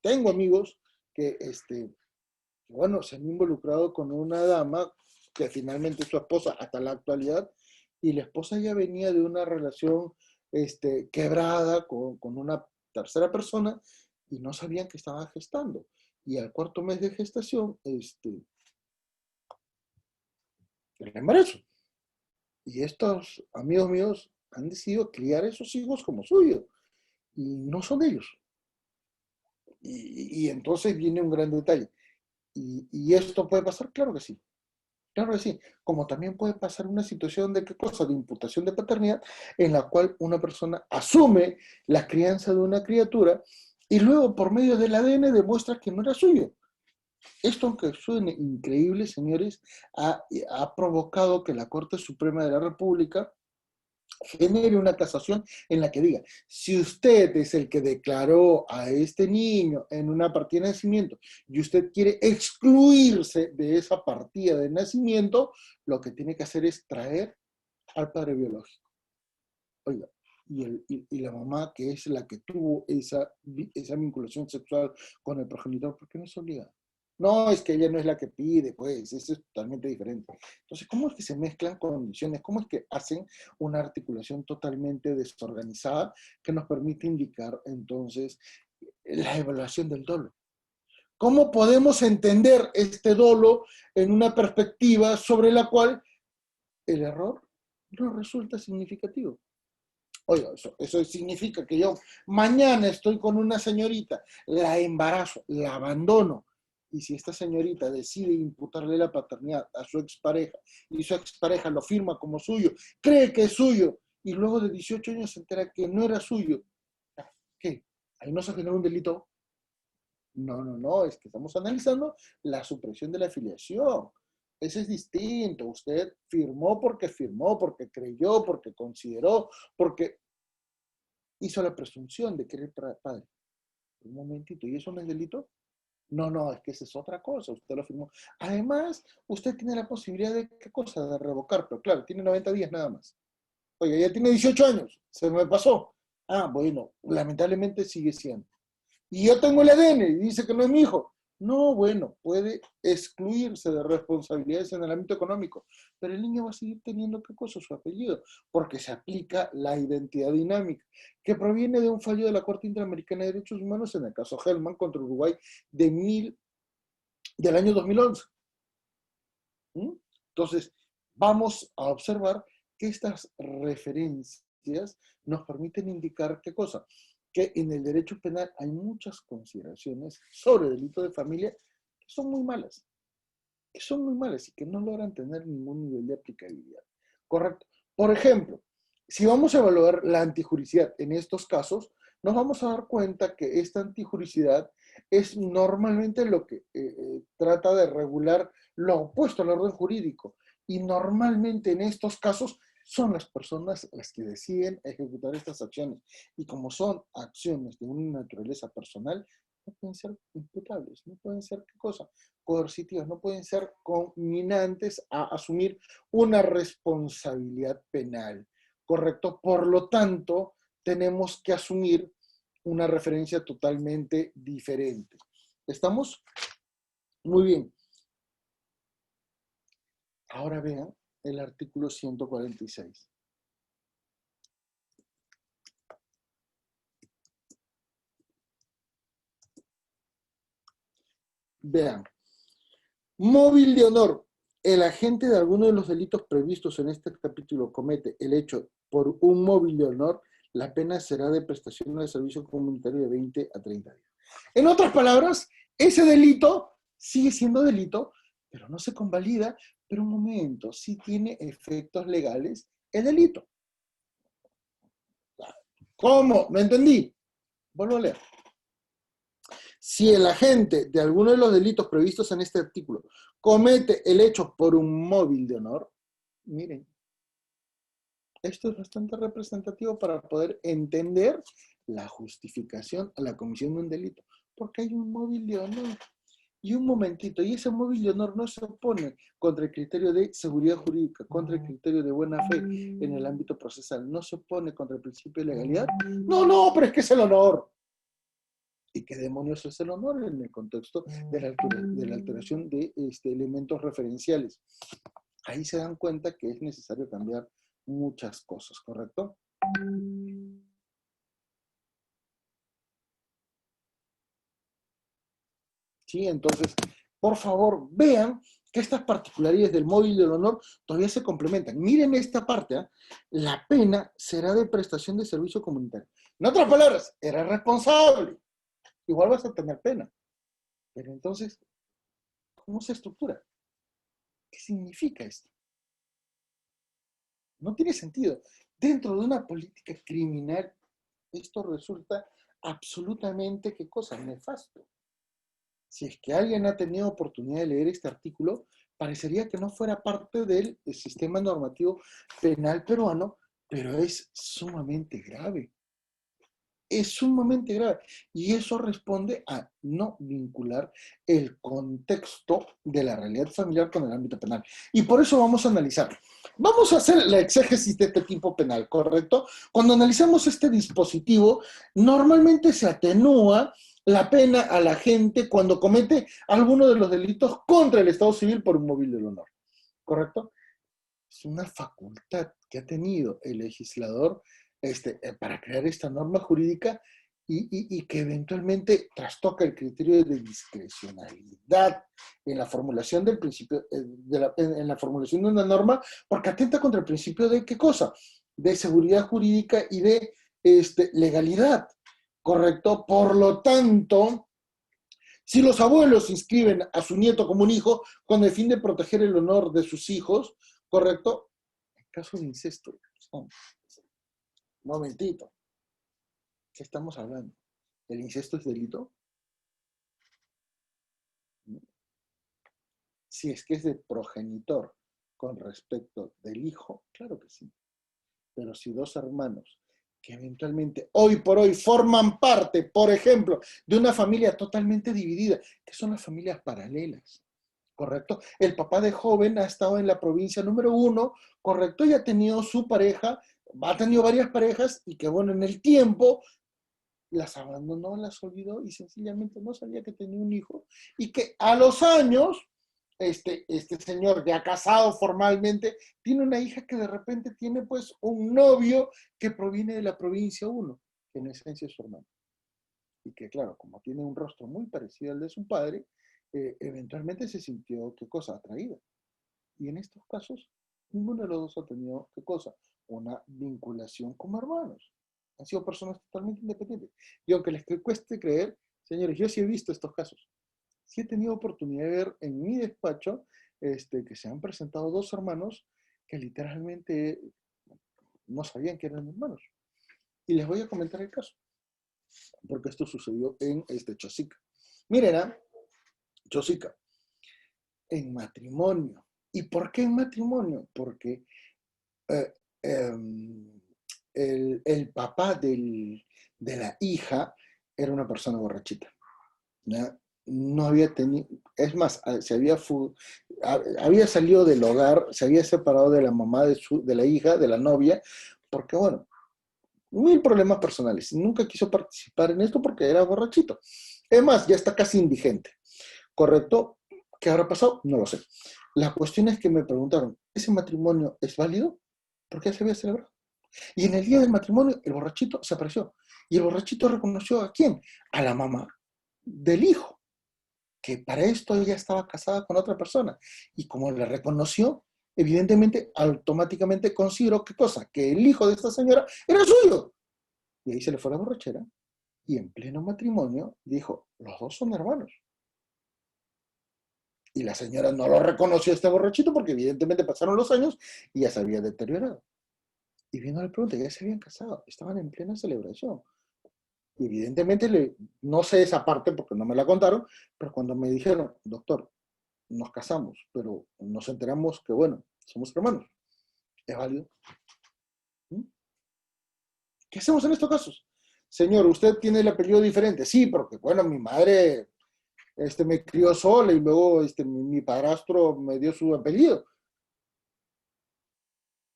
tengo amigos que, bueno, se han involucrado con una dama que finalmente es su esposa hasta la actualidad, y la esposa ya venía de una relación quebrada con una tercera persona y no sabían que estaba gestando. Y al cuarto mes de gestación, el embarazo. Y estos amigos míos han decidido criar a esos hijos como suyos. Y no son ellos. Y entonces viene un gran detalle. y esto puede pasar, claro que sí. Claro que sí, como también puede pasar una situación de qué cosa, de imputación de paternidad, en la cual una persona asume la crianza de una criatura y luego por medio del ADN demuestra que no era suyo. Esto, aunque suene increíble, señores, ha provocado que la Corte Suprema de la República genere una casación en la que diga, si usted es el que declaró a este niño en una partida de nacimiento y usted quiere excluirse de esa partida de nacimiento, lo que tiene que hacer es traer al padre biológico. Oiga, y la mamá, que es la que tuvo esa vinculación sexual con el progenitor, ¿por qué no es obligada? No, es que ella no es la que pide, pues, eso es totalmente diferente. Entonces, ¿cómo es que se mezclan condiciones? ¿Cómo es que hacen una articulación totalmente desorganizada que nos permite indicar, entonces, la evaluación del dolo? ¿Cómo podemos entender este dolo en una perspectiva sobre la cual el error no resulta significativo? Oiga, eso significa que yo mañana estoy con una señorita, la embarazo, la abandono, y si esta señorita decide imputarle la paternidad a su expareja, y su expareja lo firma como suyo, cree que es suyo, y luego de 18 años se entera que no era suyo, ¿qué? ¿Ahí no se generó un delito? No, no, no, es que estamos analizando la supresión de la afiliación. Ese es distinto. Usted firmó, porque creyó, porque consideró, porque hizo la presunción de querer padre. Un momentito, ¿y eso no es delito? No, no, es que esa es otra cosa, usted lo firmó. Además, usted tiene la posibilidad de, ¿qué cosa? De revocar, pero claro, tiene 90 días nada más. Oye, ya tiene 18 años, se me pasó. Ah, bueno, lamentablemente sigue siendo. Y yo tengo el ADN y dice que no es mi hijo. No, bueno, puede excluirse de responsabilidades en el ámbito económico, pero el niño va a seguir teniendo, ¿qué cosa? Su apellido, porque se aplica la identidad dinámica, que proviene de un fallo de la Corte Interamericana de Derechos Humanos en el caso Hellman contra Uruguay del año 2011. ¿Mm? Entonces, vamos a observar que estas referencias nos permiten indicar, ¿qué cosa? Que en el derecho penal hay muchas consideraciones sobre delito de familia que son muy malas, y que no logran tener ningún nivel de aplicabilidad. Correcto. Por ejemplo, si vamos a evaluar la antijuricidad en estos casos, nos vamos a dar cuenta que esta antijuricidad es normalmente lo que trata de regular lo opuesto al orden jurídico. Y normalmente en estos casos son las personas las que deciden ejecutar estas acciones. Y como son acciones de una naturaleza personal, no pueden ser imputables, no pueden ser, ¿qué cosa? Coercitivas, no pueden ser conminantes a asumir una responsabilidad penal, ¿correcto? Por lo tanto, tenemos que asumir una referencia totalmente diferente. ¿Estamos? Muy bien. Ahora vean el artículo 146. Vean. Móvil de honor. El agente de alguno de los delitos previstos en este capítulo comete el hecho por un móvil de honor, la pena será de prestación de servicio comunitario de 20 a 30 días. En otras palabras, ese delito sigue siendo delito, pero no se convalida, pero un momento, sí tiene efectos legales el delito. ¿Cómo? No entendí. Vuelvo a leer. Si el agente de alguno de los delitos previstos en este artículo comete el hecho por un móvil de honor, miren, esto es bastante representativo para poder entender la justificación a la comisión de un delito, porque hay un móvil de honor. Y un momentito, y ese móvil de honor no se opone contra el criterio de seguridad jurídica, contra el criterio de buena fe en el ámbito procesal, no se opone contra el principio de legalidad. No, no, pero es que es el honor. ¿Y qué demonios es el honor en el contexto de la alteración de elementos referenciales? Ahí se dan cuenta que es necesario cambiar muchas cosas, ¿correcto? Sí, entonces, por favor, vean que estas particularidades del móvil del honor todavía se complementan. Miren esta parte, ¿eh? La pena será de prestación de servicio comunitario. En otras palabras, eres responsable. Igual vas a tener pena. Pero entonces, ¿Cómo se estructura? ¿Qué significa esto? No tiene sentido. Dentro de una política criminal, esto resulta absolutamente, ¿qué cosa? Nefasto. Si es que alguien ha tenido oportunidad de leer este artículo, parecería que no fuera parte del sistema normativo penal peruano, pero es sumamente grave. Es sumamente grave. Y eso responde a no vincular el contexto de la realidad familiar con el ámbito penal. Y por eso vamos a analizar. Vamos a hacer la exégesis de este tipo penal, ¿correcto? Cuando analizamos este dispositivo, normalmente se atenúa la pena a la gente cuando comete alguno de los delitos contra el Estado civil por un móvil del honor, ¿correcto? Es una facultad que ha tenido el legislador para crear esta norma jurídica y que eventualmente trastoca el criterio de discrecionalidad en la formulación del principio, en la formulación de una norma, porque atenta contra el principio de ¿qué cosa? De seguridad jurídica y de legalidad, ¿correcto? Por lo tanto, si los abuelos inscriben a su nieto como un hijo con el fin de proteger el honor de sus hijos, ¿correcto? En caso de incesto, un momentito, ¿qué estamos hablando? ¿El incesto es delito? Si es que es de progenitor con respecto del hijo, claro que sí. Pero si dos hermanos que eventualmente hoy por hoy forman parte, por ejemplo, de una familia totalmente dividida, que son las familias paralelas, ¿correcto? El papá de joven ha estado en la provincia número 1, ¿correcto? Y ha tenido su pareja, ha tenido varias parejas y que, bueno, en el tiempo las abandonó, las olvidó y sencillamente no sabía que tenía un hijo y que a los años, este señor ya casado formalmente, tiene una hija que de repente tiene pues un novio que proviene de la provincia 1, que en esencia es su hermano. Y que claro, como tiene un rostro muy parecido al de su padre, eventualmente se sintió, ¿qué cosa? Atraída. Y en estos casos, ninguno de los dos ha tenido, ¿qué cosa? Una vinculación como hermanos. Han sido personas totalmente independientes. Y aunque les cueste creer, señores, yo sí he visto estos casos. Sí he tenido oportunidad de ver en mi despacho que se han presentado dos hermanos que literalmente no sabían que eran hermanos. Y les voy a comentar el caso, porque esto sucedió en Chosica. Miren, Chosica, en matrimonio. ¿Y por qué en matrimonio? Porque eh, eh, el papá de la hija era una persona borrachita. ¿Ya? No había tenido, es más, había salido del hogar, se había separado de la mamá de la hija, de la novia, porque bueno, mil problemas personales. Nunca quiso participar en esto porque era borrachito. Es más, ya está casi indigente. ¿Correcto? ¿Qué habrá pasado? No lo sé. La cuestión es que me preguntaron, ¿ese matrimonio es válido? ¿Por qué se había celebrado? Y en el día del matrimonio, el borrachito se apareció. Y el borrachito reconoció ¿a quién? A la mamá del hijo, que para esto ella estaba casada con otra persona. Y como le reconoció, evidentemente, automáticamente consideró ¿qué cosa? Que el hijo de esta señora era suyo. Y ahí se le fue la borrachera. Y en pleno matrimonio dijo, los dos son hermanos. Y la señora no lo reconoció a este borrachito porque evidentemente pasaron los años y ya se había deteriorado. Y vino la pregunta, ya se habían casado, estaban en plena celebración. Y evidentemente, no sé esa parte porque no me la contaron, pero cuando me dijeron, doctor, nos casamos, pero nos enteramos que, bueno, somos hermanos, ¿es válido? ¿Mm? ¿Qué hacemos en estos casos? Señor, ¿usted tiene el apellido diferente? Sí, porque, bueno, mi madre me crió sola y luego mi padrastro me dio su apellido.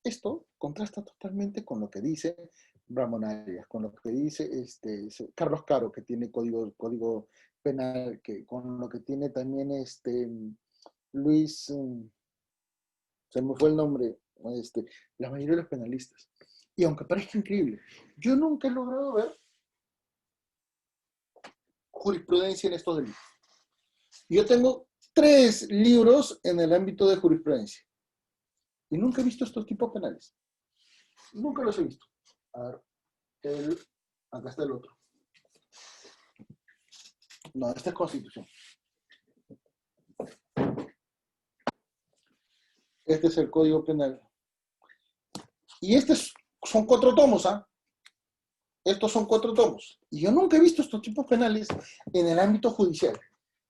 Esto contrasta totalmente con lo que dice Ramón Arias, con lo que dice Carlos Caro, que tiene código penal, con lo que tiene también Luis, se me fue el nombre, la mayoría de los penalistas. Y aunque parezca increíble, yo nunca he logrado ver jurisprudencia en estos delitos. Yo tengo 3 libros en el ámbito de jurisprudencia y nunca he visto estos tipos penales. Nunca los he visto. A ver, acá está el otro. No, esta es Constitución. Este es el Código Penal. Y son 4 tomos, ¿ah? Estos son 4 tomos. Y yo nunca he visto estos tipos penales en el ámbito judicial.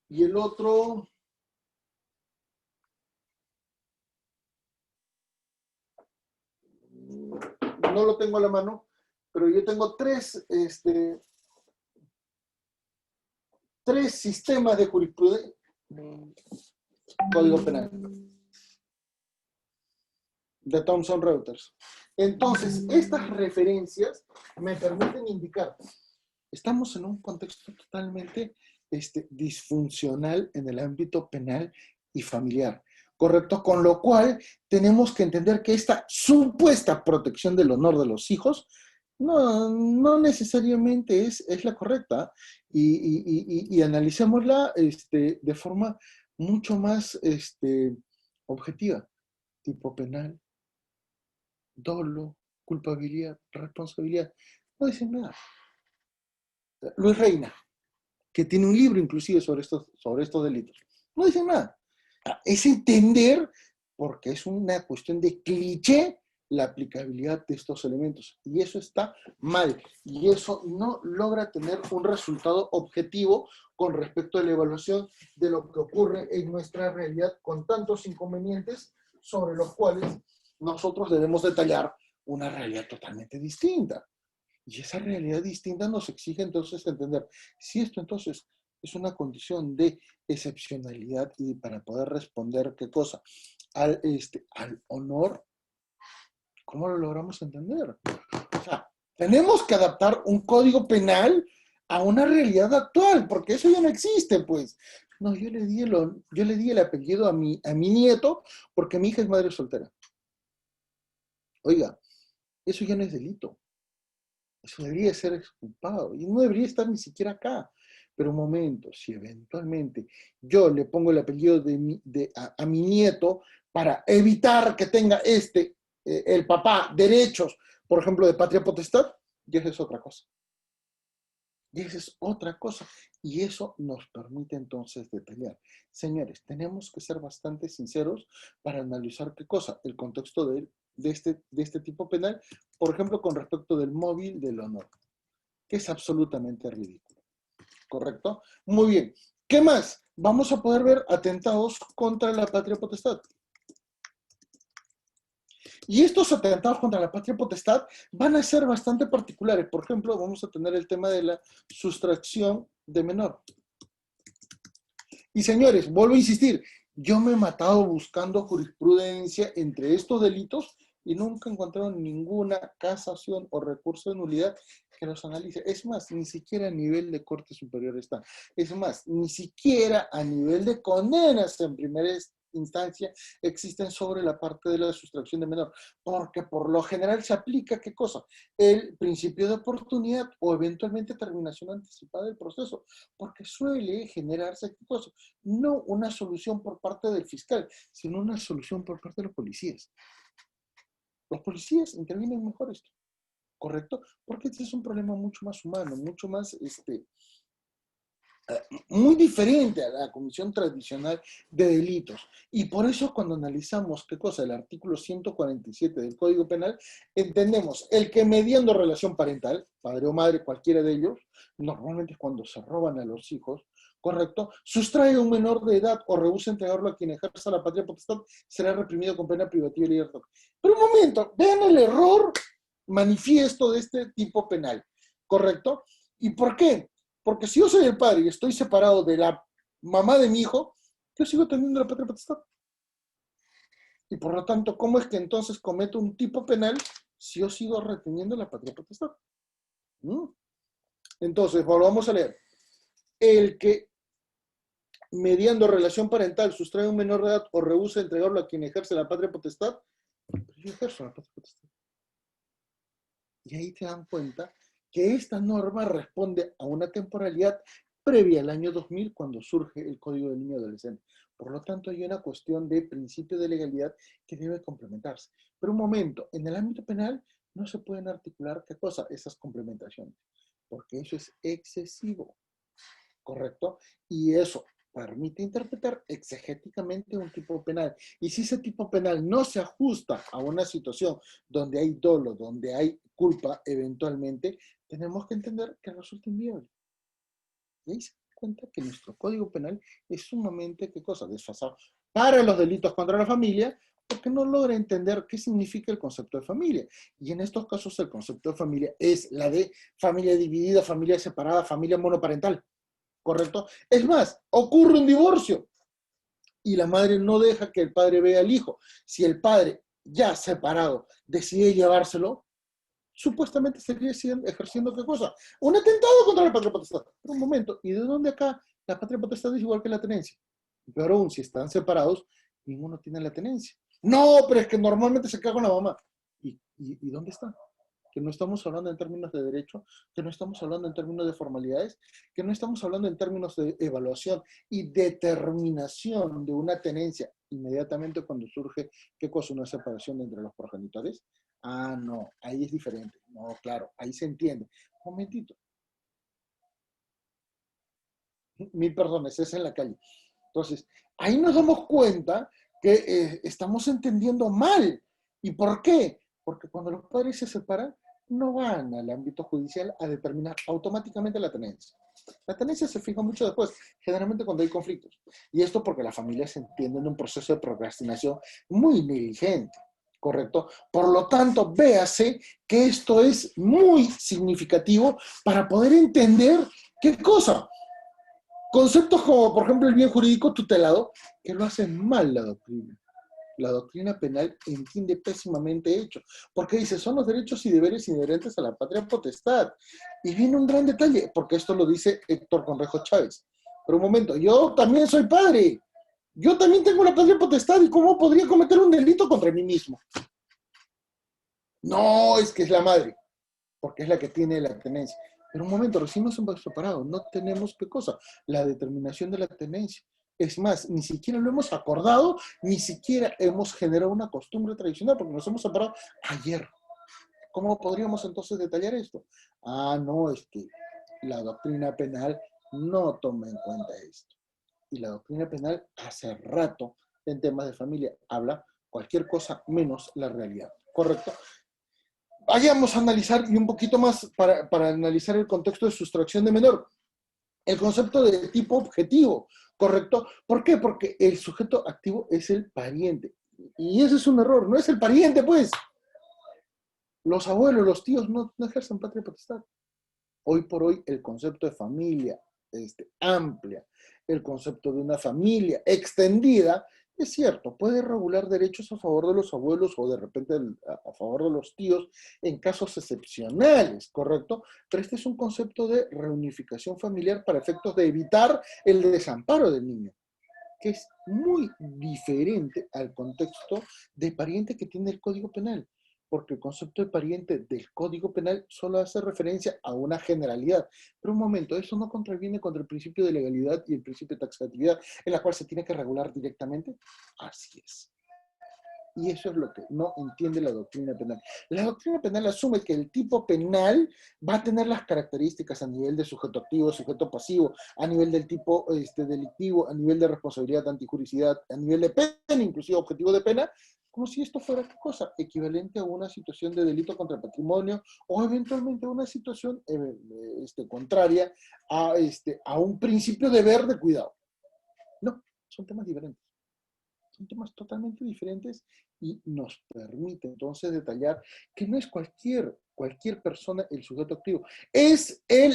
Y el otro, no lo tengo a la mano, pero yo tengo tres sistemas de jurisprudencia, Código Penal, de Thomson Reuters. Entonces, estas referencias me permiten indicar, estamos en un contexto totalmente disfuncional en el ámbito penal y familiar, ¿correcto? Con lo cual, tenemos que entender que esta supuesta protección del honor de los hijos no necesariamente es la correcta, y analicémosla de forma mucho más objetiva, tipo penal, dolo, culpabilidad, responsabilidad. No dicen nada. Luis Reina, que tiene un libro inclusive sobre estos delitos, no dicen nada. Es entender, porque es una cuestión de cliché, la aplicabilidad de estos elementos. Y eso está mal. Y eso no logra tener un resultado objetivo con respecto a la evaluación de lo que ocurre en nuestra realidad con tantos inconvenientes sobre los cuales nosotros debemos detallar una realidad totalmente distinta. Y esa realidad distinta nos exige entonces entender si esto entonces es una condición de excepcionalidad y para poder responder, ¿qué cosa? Al honor, ¿cómo lo logramos entender? O sea, tenemos que adaptar un código penal a una realidad actual, porque eso ya no existe, pues. No, yo le di el apellido a mi nieto porque mi hija es madre soltera. Oiga, eso ya no es delito. Eso debería ser exculpado y no debería estar ni siquiera acá. Pero un momento, si eventualmente yo le pongo el apellido a mi nieto para evitar que tenga el papá, derechos, por ejemplo, de patria potestad, y esa es otra cosa. Y esa es otra cosa. Y eso nos permite entonces detallar. Señores, tenemos que ser bastante sinceros para analizar qué cosa, el contexto de este tipo penal, por ejemplo, con respecto del móvil del honor, que es absolutamente ridículo. ¿Correcto? Muy bien. ¿Qué más? Vamos a poder ver atentados contra la patria potestad. Y estos atentados contra la patria potestad van a ser bastante particulares. Por ejemplo, vamos a tener el tema de la sustracción de menor. Y señores, vuelvo a insistir, yo me he matado buscando jurisprudencia entre estos delitos y nunca he encontrado ninguna casación o recurso de nulidad que los analice. Es más, ni siquiera a nivel de Corte Superior está. Es más, ni siquiera a nivel de condenas en primera instancia existen sobre la parte de la sustracción de menor, porque por lo general se aplica, ¿qué cosa? El principio de oportunidad o eventualmente terminación anticipada del proceso, porque suele generarse, ¿qué cosa? No una solución por parte del fiscal, sino una solución por parte de los policías. Los policías intervienen mejor esto, ¿correcto? Porque este es un problema mucho más humano, mucho más muy diferente a la comisión tradicional de delitos. Y por eso cuando analizamos qué cosa, el artículo 147 del Código Penal, entendemos el que mediando relación parental, padre o madre, cualquiera de ellos, normalmente es cuando se roban a los hijos, ¿correcto? Sustrae a un menor de edad o rehúsa entregarlo a quien ejerza la patria potestad, será reprimido con pena privativa de libertad. Pero un momento, vean el error manifiesto de este tipo penal, ¿correcto? ¿Y por qué? Porque si yo soy el padre y estoy separado de la mamá de mi hijo, yo sigo teniendo la patria potestad. Y por lo tanto, ¿cómo es que entonces cometo un tipo penal si yo sigo reteniendo la patria potestad? ¿Mm? Entonces, volvamos a leer. El que, mediando relación parental, sustrae a un menor de edad o rehúsa entregarlo a quien ejerce la patria potestad, yo ejerzo la patria potestad. Y ahí te dan cuenta que esta norma responde a una temporalidad previa al año 2000 cuando surge el Código del Niño y Adolescente. Por lo tanto, hay una cuestión de principio de legalidad que debe complementarse. Pero un momento, en el ámbito penal no se pueden articular, ¿qué cosa? Esas complementaciones, porque eso es excesivo, ¿correcto? Y eso permite interpretar exegéticamente un tipo penal. Y si ese tipo penal no se ajusta a una situación donde hay dolo, donde hay culpa, eventualmente, tenemos que entender que resulta inviable. Y ahí se da cuenta que nuestro Código Penal es sumamente, ¿qué cosa? Desfasado para los delitos contra la familia, porque no logra entender qué significa el concepto de familia. Y en estos casos el concepto de familia es la de familia dividida, familia separada, familia monoparental. ¿Correcto? Es más, ocurre un divorcio y la madre no deja que el padre vea al hijo. Si el padre, ya separado, decide llevárselo, supuestamente estaría ejerciendo ¿qué cosa? Un atentado contra la patria potestad. Pero un momento, ¿y de dónde acá la patria potestad es igual que la tenencia? Pero aún si están separados, ninguno tiene la tenencia. No, pero es que normalmente se queda con la mamá. ¿Y dónde está? Que no estamos hablando en términos de derecho, que no estamos hablando en términos de formalidades, que no estamos hablando en términos de evaluación y determinación de una tenencia inmediatamente cuando surge, ¿qué cosa? Una separación entre los progenitores. Ah, no, ahí es diferente. No, claro, ahí se entiende. Un momentito. 1000 personas, es en la calle. Entonces, ahí nos damos cuenta que estamos entendiendo mal. ¿Y por qué? Porque cuando los padres se separan, no van al ámbito judicial a determinar automáticamente la tenencia. La tenencia se fija mucho después, generalmente cuando hay conflictos. Y esto porque la familia se entiende en un proceso de procrastinación muy negligente, ¿correcto? Por lo tanto, véase que esto es muy significativo para poder entender qué cosa. Conceptos como, por ejemplo, el bien jurídico tutelado, que lo hacen mal la doctrina. La doctrina penal entiende pésimamente hecho, porque dice, son los derechos y deberes inherentes a la patria potestad. Y viene un gran detalle, porque esto lo dice Héctor Conrejo Chávez. Pero un momento, yo también soy padre, yo también tengo la patria potestad, ¿y cómo podría cometer un delito contra mí mismo? No, es que es la madre, porque es la que tiene la tenencia. Pero un momento, recién nos hemos separado, no tenemos qué cosa, la determinación de la tenencia. Es más, ni siquiera lo hemos acordado, ni siquiera hemos generado una costumbre tradicional, porque nos hemos separado ayer. ¿Cómo podríamos entonces detallar esto? Ah, no, es que la doctrina penal no toma en cuenta esto. Y la doctrina penal hace rato en temas de familia habla cualquier cosa menos la realidad. ¿Correcto? Vayamos a analizar y un poquito más para analizar el contexto de sustracción de menor. El concepto de tipo objetivo, ¿correcto? ¿Por qué? Porque el sujeto activo es el pariente. Y ese es un error, no es el pariente, pues. Los abuelos, los tíos no ejercen patria potestad. Hoy por hoy el concepto de familia amplia, el concepto de una familia extendida, es cierto, puede regular derechos a favor de los abuelos o de repente a favor de los tíos en casos excepcionales, ¿correcto? Pero este es un concepto de reunificación familiar para efectos de evitar el desamparo del niño, que es muy diferente al contexto de pariente que tiene el Código Penal, porque el concepto de pariente del Código Penal solo hace referencia a una generalidad. Pero un momento, eso no contraviene contra el principio de legalidad y el principio de taxatividad, en la cual se tiene que regular directamente. Así es. Y eso es lo que no entiende la doctrina penal. La doctrina penal asume que el tipo penal va a tener las características a nivel de sujeto activo, sujeto pasivo, a nivel del tipo delictivo, a nivel de responsabilidad, antijuricidad, a nivel de pena, inclusive objetivo de pena, como si esto fuera ¿qué cosa? Equivalente a una situación de delito contra el patrimonio o eventualmente una situación contraria a un principio de deber de cuidado. No, son temas diferentes. Son temas totalmente diferentes y nos permite entonces detallar que no es cualquier persona el sujeto activo, es el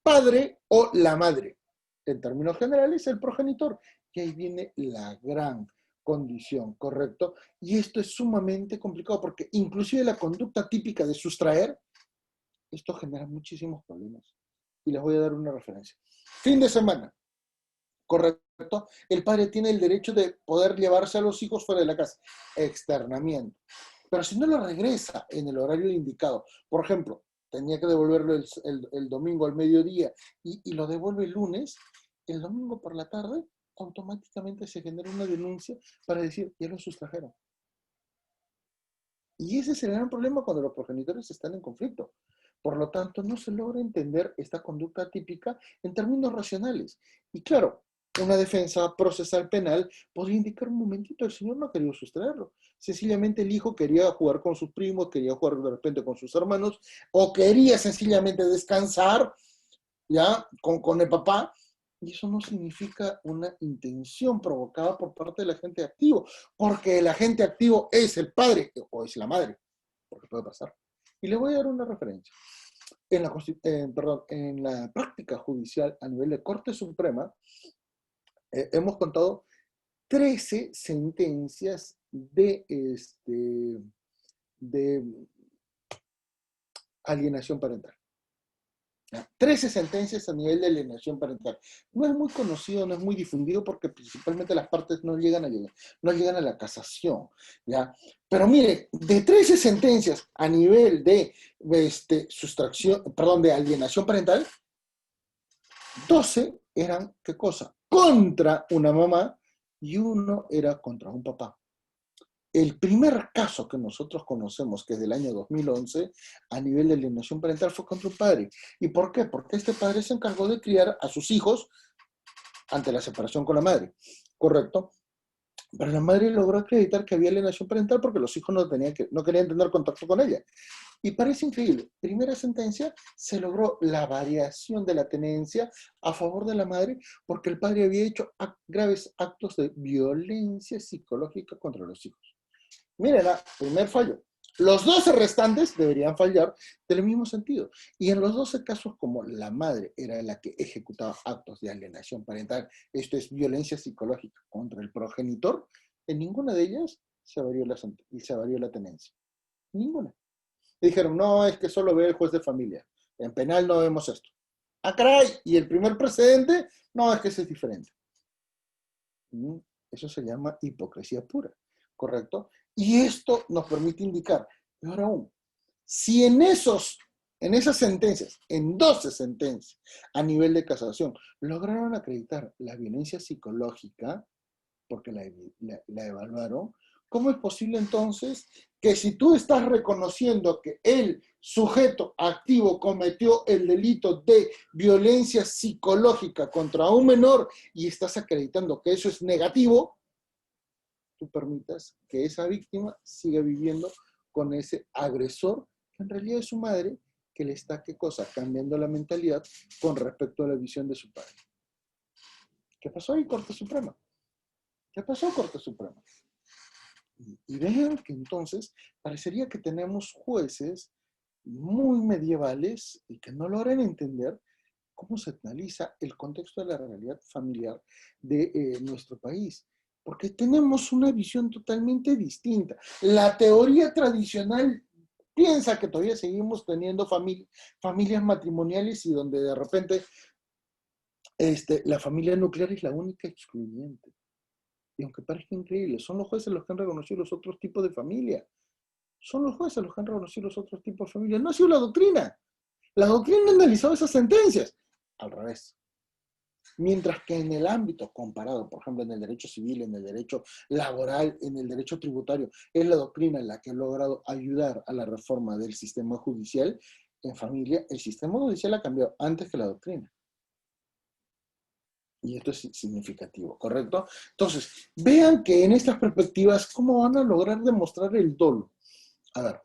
padre o la madre. En términos generales, el progenitor. Y ahí viene la gran condición, ¿correcto? Y esto es sumamente complicado porque inclusive la conducta típica de sustraer, esto genera muchísimos problemas. Y les voy a dar una referencia. Fin de semana. ¿Correcto? El padre tiene el derecho de poder llevarse a los hijos fuera de la casa. Externamiento. Pero si no lo regresa en el horario indicado, por ejemplo, tenía que devolverlo el domingo al mediodía y lo devuelve el lunes, el domingo por la tarde, automáticamente se genera una denuncia para decir, ya lo sustrajeron. Y ese es el gran problema cuando los progenitores están en conflicto. Por lo tanto, no se logra entender esta conducta típica en términos racionales. Y claro, una defensa procesal penal podría indicar un momentito, el señor no ha querido sustraerlo. Sencillamente el hijo quería jugar con sus primos, quería jugar de repente con sus hermanos, o quería sencillamente descansar, ¿ya? Con el papá, y eso no significa una intención provocada por parte del agente activo, porque el agente activo es el padre o es la madre, porque puede pasar. Y le voy a dar una referencia. En la práctica judicial a nivel de Corte Suprema, hemos contado 13 sentencias de alienación parental. 13 sentencias a nivel de alienación parental. No es muy conocido, no es muy difundido porque principalmente las partes no llegan a la casación, ¿ya? Pero mire, de 13 sentencias a nivel de de alienación parental, 12 eran, ¿qué cosa? Contra una mamá y uno era contra un papá. El primer caso que nosotros conocemos, que es del año 2011, a nivel de alienación parental, fue contra un padre. ¿Y por qué? Porque este padre se encargó de criar a sus hijos ante la separación con la madre, ¿correcto? Pero la madre logró acreditar que había alienación parental porque los hijos no querían tener contacto con ella. Y parece increíble, primera sentencia, se logró la variación de la tenencia a favor de la madre porque el padre había hecho graves actos de violencia psicológica contra los hijos. Miren, primer fallo. Los 12 restantes deberían fallar del mismo sentido. Y en los 12 casos, como la madre era la que ejecutaba actos de alienación parental, esto es violencia psicológica contra el progenitor, en ninguna de ellas se varió la tenencia. Ninguna. Dijeron, no, es que solo ve el juez de familia. En penal no vemos esto. ¡Ah, caray! Y el primer precedente, no, es que ese es diferente. Eso se llama hipocresía pura, ¿correcto? Y esto nos permite indicar, peor aún, si en esas sentencias, en 12 sentencias a nivel de casación, lograron acreditar la violencia psicológica, porque la evaluaron, ¿cómo es posible entonces que si tú estás reconociendo que el sujeto activo cometió el delito de violencia psicológica contra un menor y estás acreditando que eso es negativo, tú permitas que esa víctima siga viviendo con ese agresor, que en realidad es su madre, que le está, ¿qué cosa? Cambiando la mentalidad con respecto a la visión de su padre? ¿Qué pasó ahí, Corte Suprema? ¿Qué pasó, Corte Suprema? Y vean que entonces parecería que tenemos jueces muy medievales y que no logran entender cómo se analiza el contexto de la realidad familiar de nuestro país. Porque tenemos una visión totalmente distinta. La teoría tradicional piensa que todavía seguimos teniendo familias matrimoniales y donde de repente la familia nuclear es la única excluyente. Y aunque parezca increíble, son los jueces los que han reconocido los otros tipos de familia. Son los jueces los que han reconocido los otros tipos de familia. No ha sido la doctrina. La doctrina ha analizado esas sentencias. Al revés. Mientras que en el ámbito comparado, por ejemplo, en el derecho civil, en el derecho laboral, en el derecho tributario, es la doctrina la que ha logrado ayudar a la reforma del sistema judicial. En familia, el sistema judicial ha cambiado antes que la doctrina. Y esto es significativo, ¿correcto? Entonces, vean que en estas perspectivas, ¿cómo van a lograr demostrar el dolo? A ver,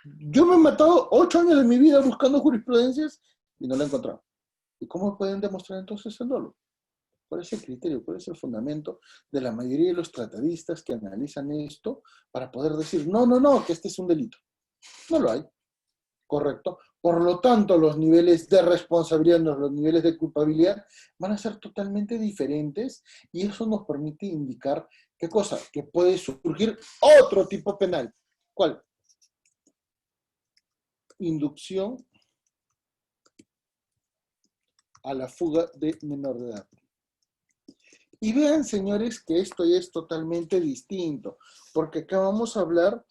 yo me he matado 8 años de mi vida buscando jurisprudencias y no la he encontrado. ¿Y cómo pueden demostrar entonces el dolo? ¿Cuál es el criterio? ¿Cuál es el fundamento de la mayoría de los tratadistas que analizan esto para poder decir, no, que este es un delito? No lo hay, ¿correcto? Por lo tanto, los niveles de responsabilidad, los niveles de culpabilidad van a ser totalmente diferentes y eso nos permite indicar, ¿qué cosa? Que puede surgir otro tipo penal. ¿Cuál? Inducción a la fuga de menor de edad. Y vean, señores, que esto ya es totalmente distinto, porque acá vamos a hablar,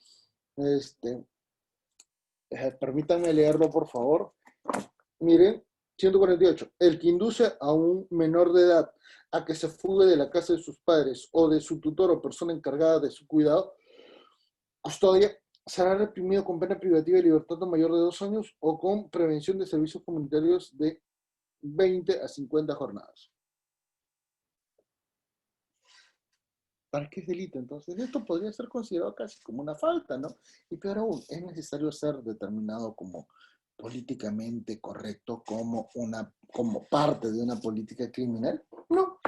permítanme leerlo, por favor. Miren, 148. El que induce a un menor de edad a que se fugue de la casa de sus padres o de su tutor o persona encargada de su cuidado, custodia, será reprimido con pena privativa de libertad no mayor de 2 años o con prevención de servicios comunitarios de 20 a 50 jornadas. ¿Para qué es delito? Entonces, esto podría ser considerado casi como una falta, ¿no? Y peor aún, ¿es necesario ser determinado como políticamente correcto como parte de una política criminal? No.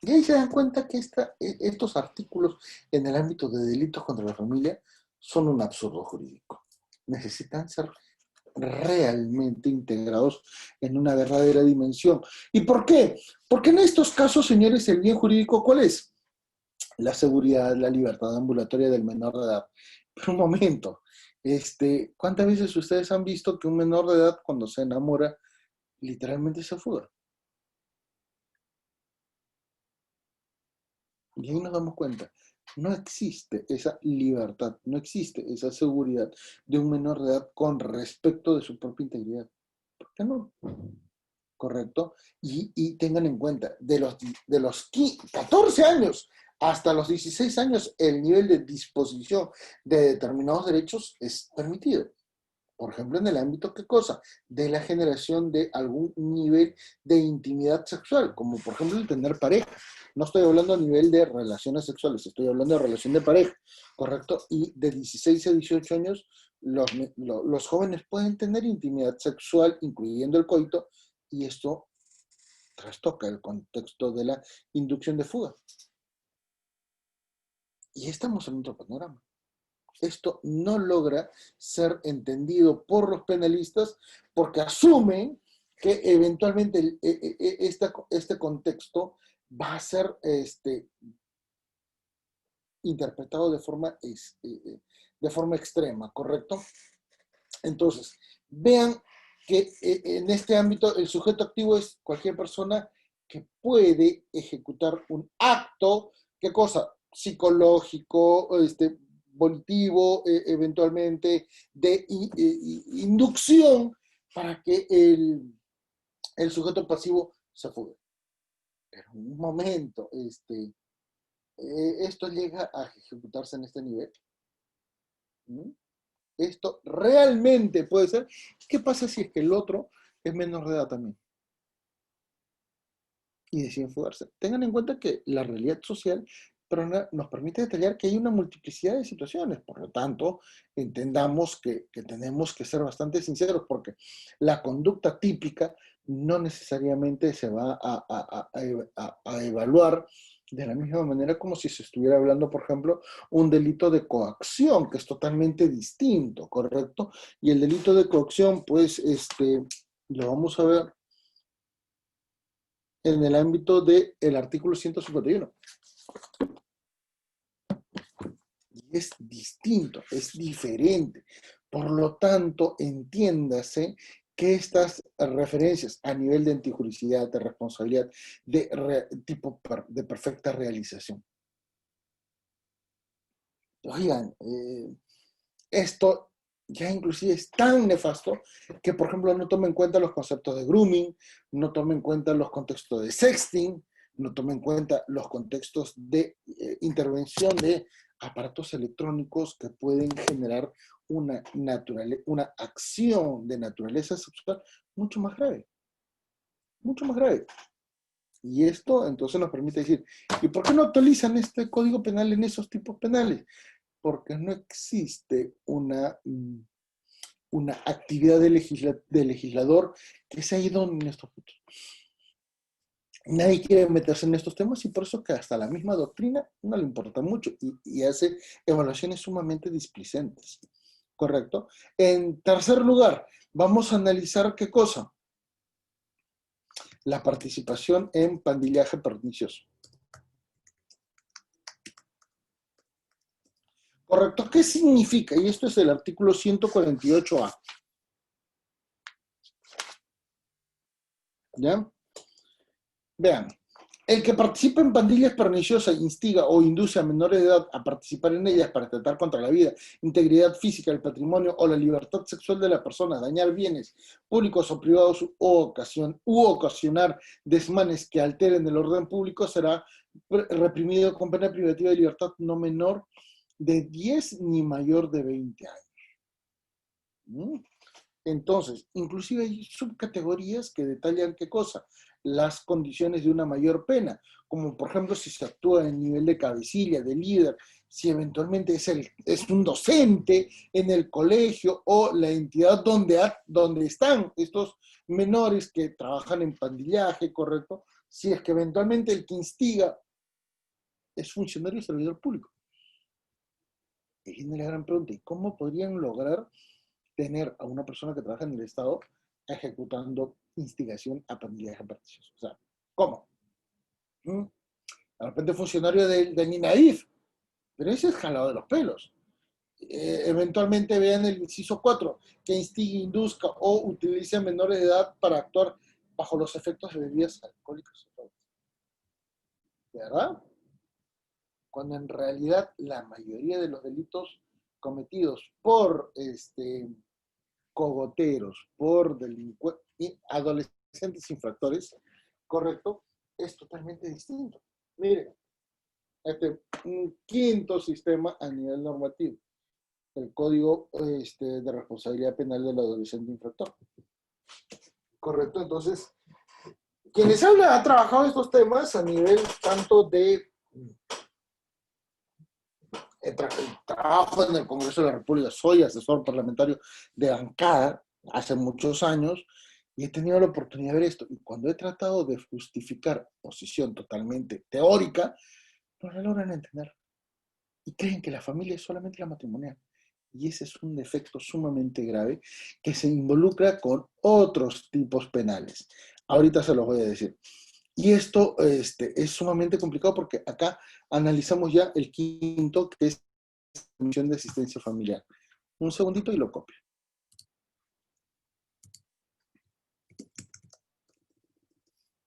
Y ahí se dan cuenta que estos artículos en el ámbito de delitos contra la familia son un absurdo jurídico. Necesitan ser realmente integrados en una verdadera dimensión. ¿Y por qué? Porque en estos casos, señores, el bien jurídico, ¿cuál es? La seguridad, la libertad ambulatoria del menor de edad. Pero un momento, ¿cuántas veces ustedes han visto que un menor de edad cuando se enamora literalmente se fuga? Y ahí nos damos cuenta, no existe esa libertad, no existe esa seguridad de un menor de edad con respecto de su propia integridad. ¿Por qué no? ¿Correcto? Y tengan en cuenta, de los 14 años hasta los 16 años, el nivel de disposición de determinados derechos es permitido. Por ejemplo, en el ámbito, ¿qué cosa? De la generación de algún nivel de intimidad sexual, como por ejemplo el tener pareja. No estoy hablando a nivel de relaciones sexuales, estoy hablando de relación de pareja, ¿correcto? Y de 16 a 18 años, los jóvenes pueden tener intimidad sexual, incluyendo el coito, y esto trastoca el contexto de la inducción de fuga. Y estamos en otro panorama. Esto no logra ser entendido por los penalistas porque asumen que eventualmente este contexto va a ser interpretado de forma extrema, ¿correcto? Entonces, vean que en este ámbito el sujeto activo es cualquier persona que puede ejecutar un acto, ¿qué cosa? Psicológico, volitivo, eventualmente de inducción para que el sujeto pasivo se fugue. Pero en un momento, esto llega a ejecutarse en este nivel. ¿Mm? Esto realmente puede ser. ¿Qué pasa si es que el otro es menor de edad también? Y deciden fugarse. Tengan en cuenta que la realidad social nos permite detallar que hay una multiplicidad de situaciones. Por lo tanto, entendamos que tenemos que ser bastante sinceros porque la conducta típica no necesariamente se va a evaluar de la misma manera como si se estuviera hablando, por ejemplo, un delito de coacción, que es totalmente distinto, ¿correcto? Y el delito de coacción, pues, lo vamos a ver en el ámbito del artículo 151. Y es distinto, es diferente. Por lo tanto, entiéndase que estas referencias a nivel de antijuricidad, de responsabilidad, de perfecta realización. Oigan, esto ya inclusive es tan nefasto que, por ejemplo, no toma en cuenta los conceptos de grooming, no toma en cuenta los contextos de sexting, no toma en cuenta los contextos de intervención de aparatos electrónicos que pueden generar una acción de naturaleza sexual mucho más grave, mucho más grave. Y esto entonces nos permite decir, ¿y por qué no actualizan este código penal en esos tipos penales? Porque no existe una actividad de legislador que sea idónea en estos puntos. Nadie quiere meterse en estos temas y por eso que hasta la misma doctrina no le importa mucho y hace evaluaciones sumamente displicentes. ¿Correcto? En tercer lugar, vamos a analizar qué cosa. La participación en pandillaje pernicioso. ¿Correcto? ¿Qué significa? Y esto es el artículo 148A. ¿Ya? Vean, el que participa en pandillas perniciosas instiga o induce a menores de edad a participar en ellas para tratar contra la vida, integridad física, el patrimonio o la libertad sexual de la persona, dañar bienes públicos o privados u ocasionar desmanes que alteren el orden público, será reprimido con pena privativa de libertad no menor de 10 ni mayor de 20 años. Entonces, inclusive hay subcategorías que detallan qué cosa, las condiciones de una mayor pena, como por ejemplo si se actúa en nivel de cabecilla, de líder, si eventualmente es un docente en el colegio o la entidad donde están estos menores que trabajan en pandillaje, ¿correcto? Si es que eventualmente el que instiga es funcionario y servidor público. Y viene la gran pregunta, ¿y cómo podrían lograr tener a una persona que trabaja en el Estado ejecutando instigación a pandillas partidos? O sea, ¿cómo? ¿Mm? De repente funcionario del INAIF, pero ese es jalado de los pelos. Eventualmente vean el inciso 4, que instigue, induzca o utilice a menores de edad para actuar bajo los efectos de bebidas alcohólicas. ¿Verdad? Cuando en realidad la mayoría de los delitos cometidos por cogoteros, por adolescentes infractores, correcto, es totalmente distinto. Miren, un quinto sistema a nivel normativo, el Código de Responsabilidad Penal del Adolescente Infractor. Correcto, entonces, quienes han trabajado estos temas a nivel tanto de trabajo en el Congreso de la República, soy asesor parlamentario de bancada hace muchos años y he tenido la oportunidad de ver esto. Y cuando he tratado de justificar posición totalmente teórica, no la logran entender. Y creen que la familia es solamente la matrimonial. Y ese es un defecto sumamente grave que se involucra con otros tipos penales. Ahorita se los voy a decir. Y esto es sumamente complicado porque acá analizamos ya el quinto, que es la Comisión de Asistencia Familiar. Un segundito y lo copio.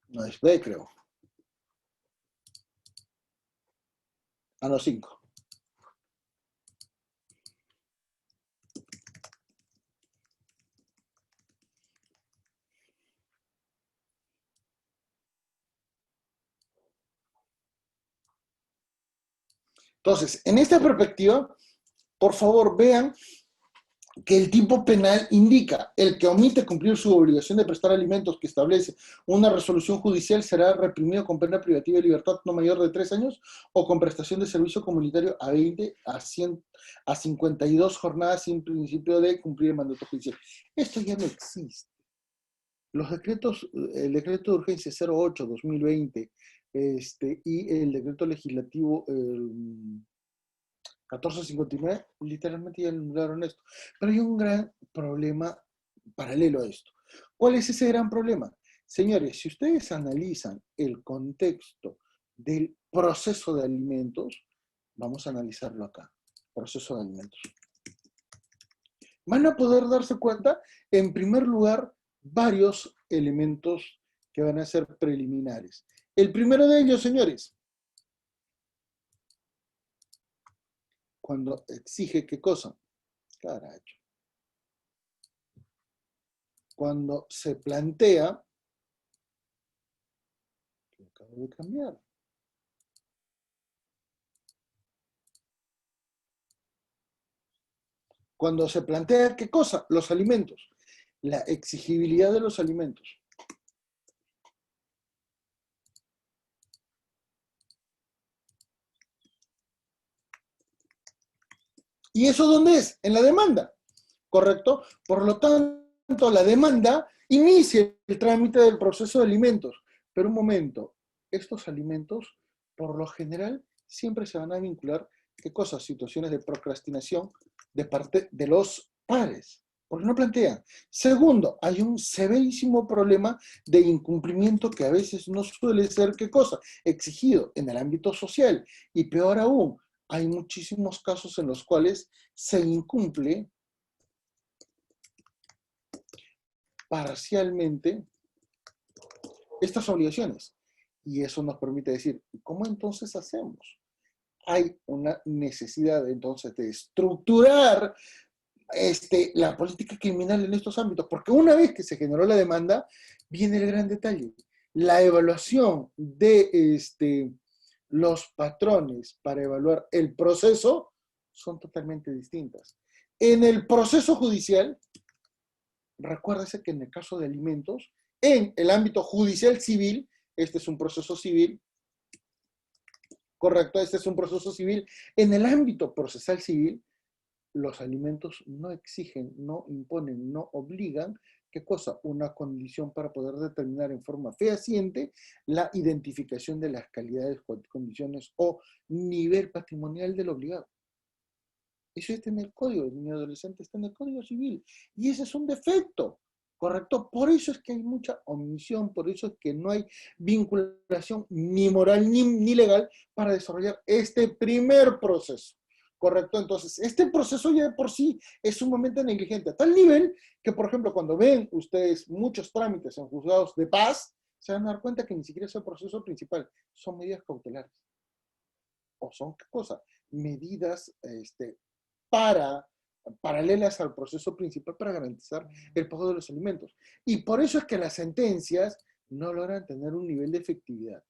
No es B, creo. Ah, no, 5. Entonces, en esta perspectiva, por favor, vean que el tipo penal indica: el que omite cumplir su obligación de prestar alimentos que establece una resolución judicial será reprimido con pena privativa de libertad no mayor de 3 años o con prestación de servicio comunitario a 20 a 100 a 52 jornadas sin principio de cumplir el mandato judicial. Esto ya no existe. Los decretos, el decreto de urgencia 08-2020 y el decreto legislativo 1459, literalmente ya anularon esto. Pero hay un gran problema paralelo a esto. ¿Cuál es ese gran problema? Señores, si ustedes analizan el contexto del proceso de alimentos, vamos a analizarlo acá, proceso de alimentos. Van a poder darse cuenta, en primer lugar, varios elementos que van a ser preliminares. El primero de ellos, señores, cuando exige ¿qué cosa? Carajo. Cuando se plantea, que acabo de cambiar. Cuando se plantea ¿qué cosa? Los alimentos. La exigibilidad de los alimentos. ¿Y eso dónde es? En la demanda, ¿correcto? Por lo tanto, la demanda inicia el trámite del proceso de alimentos. Pero un momento, estos alimentos, por lo general, siempre se van a vincular, ¿qué cosas? Situaciones de procrastinación de parte de los padres, porque no plantean. Segundo, hay un severísimo problema de incumplimiento que a veces no suele ser, ¿qué cosa? Exigido en el ámbito social. Y peor aún, hay muchísimos casos en los cuales se incumple parcialmente estas obligaciones. Y eso nos permite decir, ¿cómo entonces hacemos? Hay una necesidad entonces de estructurar la política criminal en estos ámbitos, porque una vez que se generó la demanda, viene el gran detalle. La evaluación de los patrones para evaluar el proceso son totalmente distintas. En el proceso judicial, recuérdese que en el caso de alimentos, en el ámbito judicial civil, este es un proceso civil, correcto, este es un proceso civil, en el ámbito procesal civil, los alimentos no exigen, no imponen, no obligan, ¿qué cosa? Una condición para poder determinar en forma fehaciente la identificación de las calidades, condiciones o nivel patrimonial del obligado. Eso está en el código, el niño adolescente está en el código civil. Y ese es un defecto, ¿correcto? Por eso es que hay mucha omisión, por eso es que no hay vinculación ni moral ni legal para desarrollar este primer proceso, ¿correcto? Entonces, este proceso ya de por sí es sumamente negligente, a tal nivel que, por ejemplo, cuando ven ustedes muchos trámites en juzgados de paz, se van a dar cuenta que ni siquiera es el proceso principal, son medidas cautelares. ¿O son qué cosa? Medidas, paralelas al proceso principal para garantizar el pago de los alimentos. Y por eso es que las sentencias no logran tener un nivel de efectividad,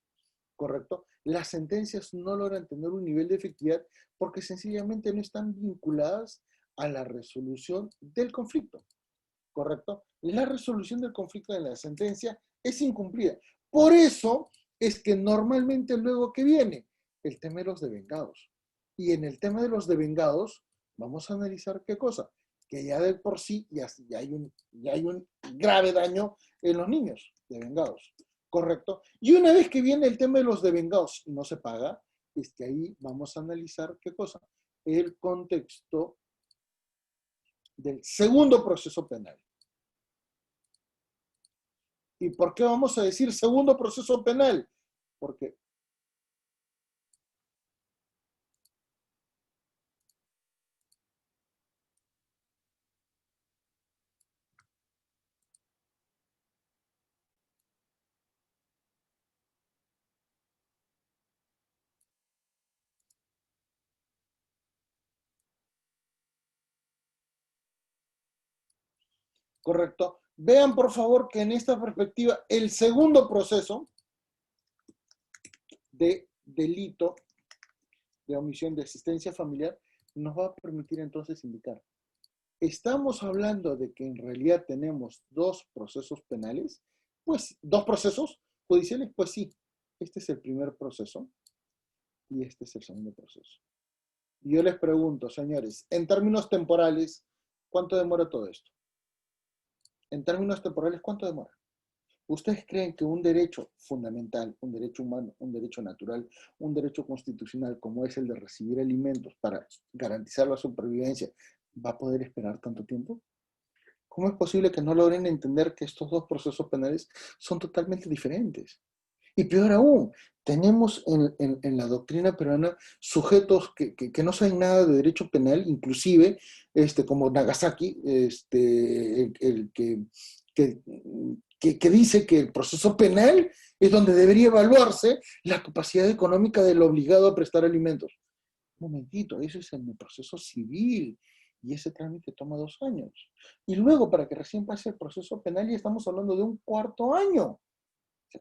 ¿correcto? Las sentencias no logran tener un nivel de efectividad porque sencillamente no están vinculadas a la resolución del conflicto, ¿correcto? La resolución del conflicto de la sentencia es incumplida. Por eso es que normalmente luego que viene el tema de los devengados. Y en el tema de los devengados, vamos a analizar qué cosa, que ya de por sí ya hay un grave daño en los niños devengados, ¿correcto? Y una vez que viene el tema de los devengados y no se paga, es que ahí vamos a analizar qué cosa, el contexto del segundo proceso penal. ¿Y por qué vamos a decir segundo proceso penal? Porque correcto. Vean, por favor, que en esta perspectiva, el segundo proceso de delito de omisión de asistencia familiar nos va a permitir entonces indicar. ¿Estamos hablando de que en realidad tenemos dos procesos penales? Pues, ¿dos procesos judiciales? Pues sí. Este es el primer proceso y este es el segundo proceso. Y yo les pregunto, señores, en términos temporales, ¿cuánto demora todo esto? En términos temporales, ¿cuánto demora? ¿Ustedes creen que un derecho fundamental, un derecho humano, un derecho natural, un derecho constitucional como es el de recibir alimentos para garantizar la supervivencia, va a poder esperar tanto tiempo? ¿Cómo es posible que no logren entender que estos dos procesos penales son totalmente diferentes? Y peor aún, tenemos en la doctrina peruana sujetos que no saben nada de derecho penal, inclusive como Nagasaki, el que dice que el proceso penal es donde debería evaluarse la capacidad económica del obligado a prestar alimentos. Un momentito, eso es en el proceso civil y ese trámite toma 2 años. Y luego, para que recién pase el proceso penal, ya estamos hablando de un 4.º año.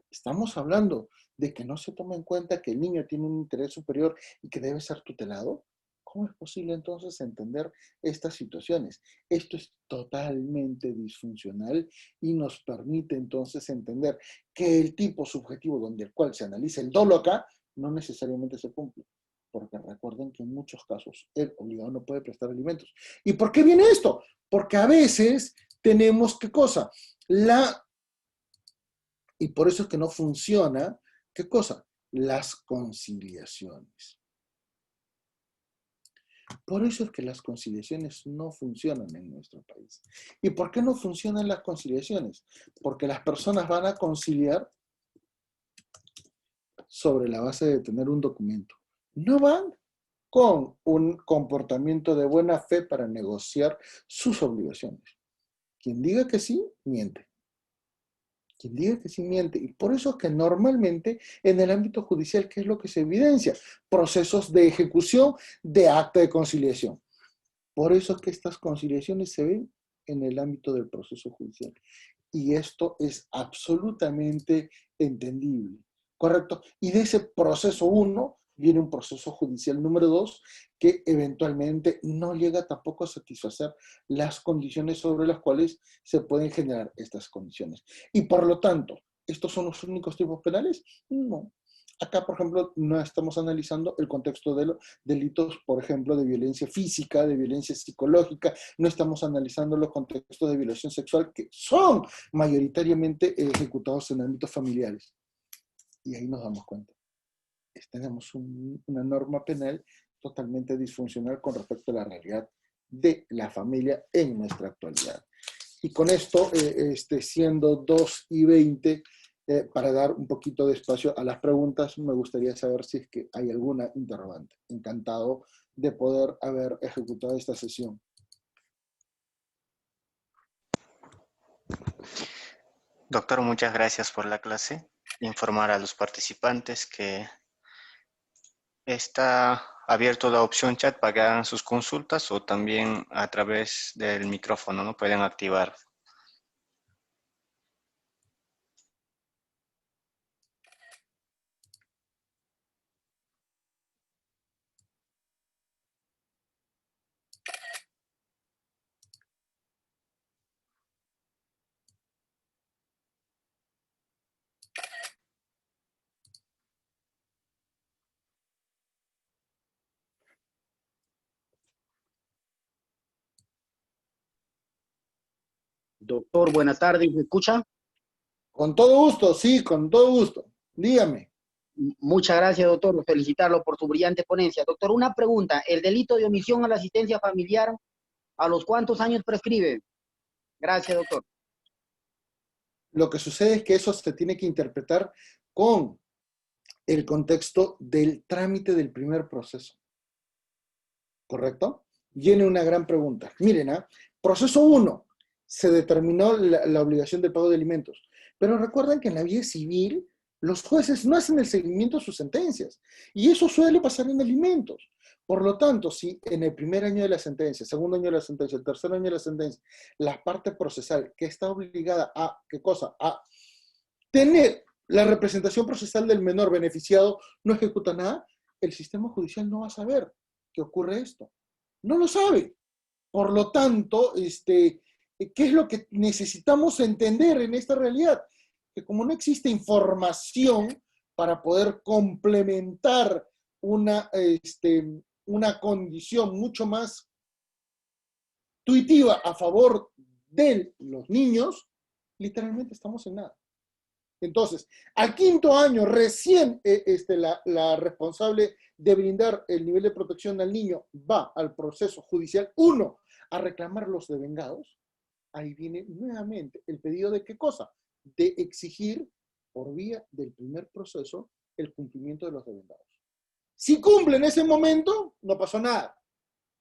Estamos hablando de que no se toma en cuenta que el niño tiene un interés superior y que debe ser tutelado. ¿Cómo es posible entonces entender estas situaciones? Esto es totalmente disfuncional y nos permite entonces entender que el tipo subjetivo donde el cual se analiza el dolo acá no necesariamente se cumple. Porque recuerden que en muchos casos el obligado no puede prestar alimentos. ¿Y por qué viene esto? Porque a veces tenemos, ¿qué cosa? Y por eso es que no funciona, ¿qué cosa? Las conciliaciones. Por eso es que las conciliaciones no funcionan en nuestro país. ¿Y por qué no funcionan las conciliaciones? Porque las personas van a conciliar sobre la base de tener un documento. No van con un comportamiento de buena fe para negociar sus obligaciones. Quien diga que sí, miente. Quien diga que sí miente. Y por eso es que normalmente en el ámbito judicial, ¿qué es lo que se evidencia? Procesos de ejecución de acta de conciliación. Por eso es que estas conciliaciones se ven en el ámbito del proceso judicial. Y esto es absolutamente entendible, ¿correcto? Y de ese proceso 1 viene un proceso judicial número 2 que eventualmente no llega tampoco a satisfacer las condiciones sobre las cuales se pueden generar estas condiciones. Y por lo tanto, ¿estos son los únicos tipos penales? No. Acá, por ejemplo, no estamos analizando el contexto de los delitos, por ejemplo, de violencia física, de violencia psicológica, no estamos analizando los contextos de violación sexual que son mayoritariamente ejecutados en ámbitos familiares. Y ahí nos damos cuenta. Tenemos una norma penal totalmente disfuncional con respecto a la realidad de la familia en nuestra actualidad. Y con esto, siendo 2:20, para dar un poquito de espacio a las preguntas, me gustaría saber si es que hay alguna interrogante. Encantado de poder haber ejecutado esta sesión. Doctor, muchas gracias por la clase. Informar a los participantes que está abierto la opción chat para que hagan sus consultas o también a través del micrófono, ¿no? Pueden activar. Doctor, buenas tardes, ¿me escucha? Con todo gusto, sí, con todo gusto. Dígame. Muchas gracias, doctor. Felicitarlo por su brillante ponencia. Doctor, una pregunta. ¿El delito de omisión a la asistencia familiar, a los cuántos años prescribe? Gracias, doctor. Lo que sucede es que eso se tiene que interpretar con el contexto del trámite del primer proceso. ¿Correcto? Viene una gran pregunta. Miren, proceso 1, se determinó la obligación de pago de alimentos. Pero recuerden que en la vía civil, los jueces no hacen el seguimiento de sus sentencias. Y eso suele pasar en alimentos. Por lo tanto, si en el primer año de la sentencia, segundo año de la sentencia, el tercer año de la sentencia, la parte procesal que está obligada a, ¿qué cosa? A tener la representación procesal del menor beneficiado no ejecuta nada, el sistema judicial no va a saber que ocurre esto. No lo sabe. Por lo tanto, ¿qué es lo que necesitamos entender en esta realidad? Que como no existe información para poder complementar una condición mucho más intuitiva a favor de los niños, literalmente estamos en nada. Entonces, al quinto año, recién la responsable de brindar el nivel de protección al niño va al proceso judicial 1 a reclamar los devengados. Ahí viene nuevamente el pedido de ¿qué cosa? De exigir por vía del primer proceso el cumplimiento de los devengados. Si cumple en ese momento, no pasó nada.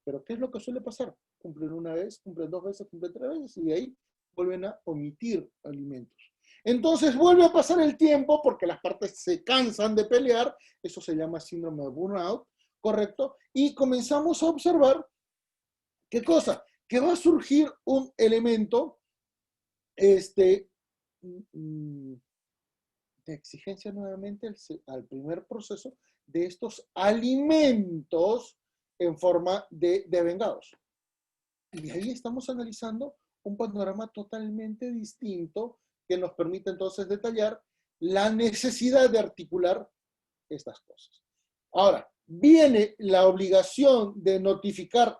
Pero ¿qué es lo que suele pasar? Cumplen una vez, cumplen 2 veces, cumplen 3 veces y de ahí vuelven a omitir alimentos. Entonces vuelve a pasar el tiempo porque las partes se cansan de pelear, eso se llama síndrome de burnout, ¿correcto? Y comenzamos a observar, ¿qué cosa? Que va a surgir un elemento de exigencia nuevamente al primer proceso de estos alimentos en forma de devengados. Y ahí estamos analizando un panorama totalmente distinto que nos permite entonces detallar la necesidad de articular estas cosas. Ahora, viene la obligación de notificar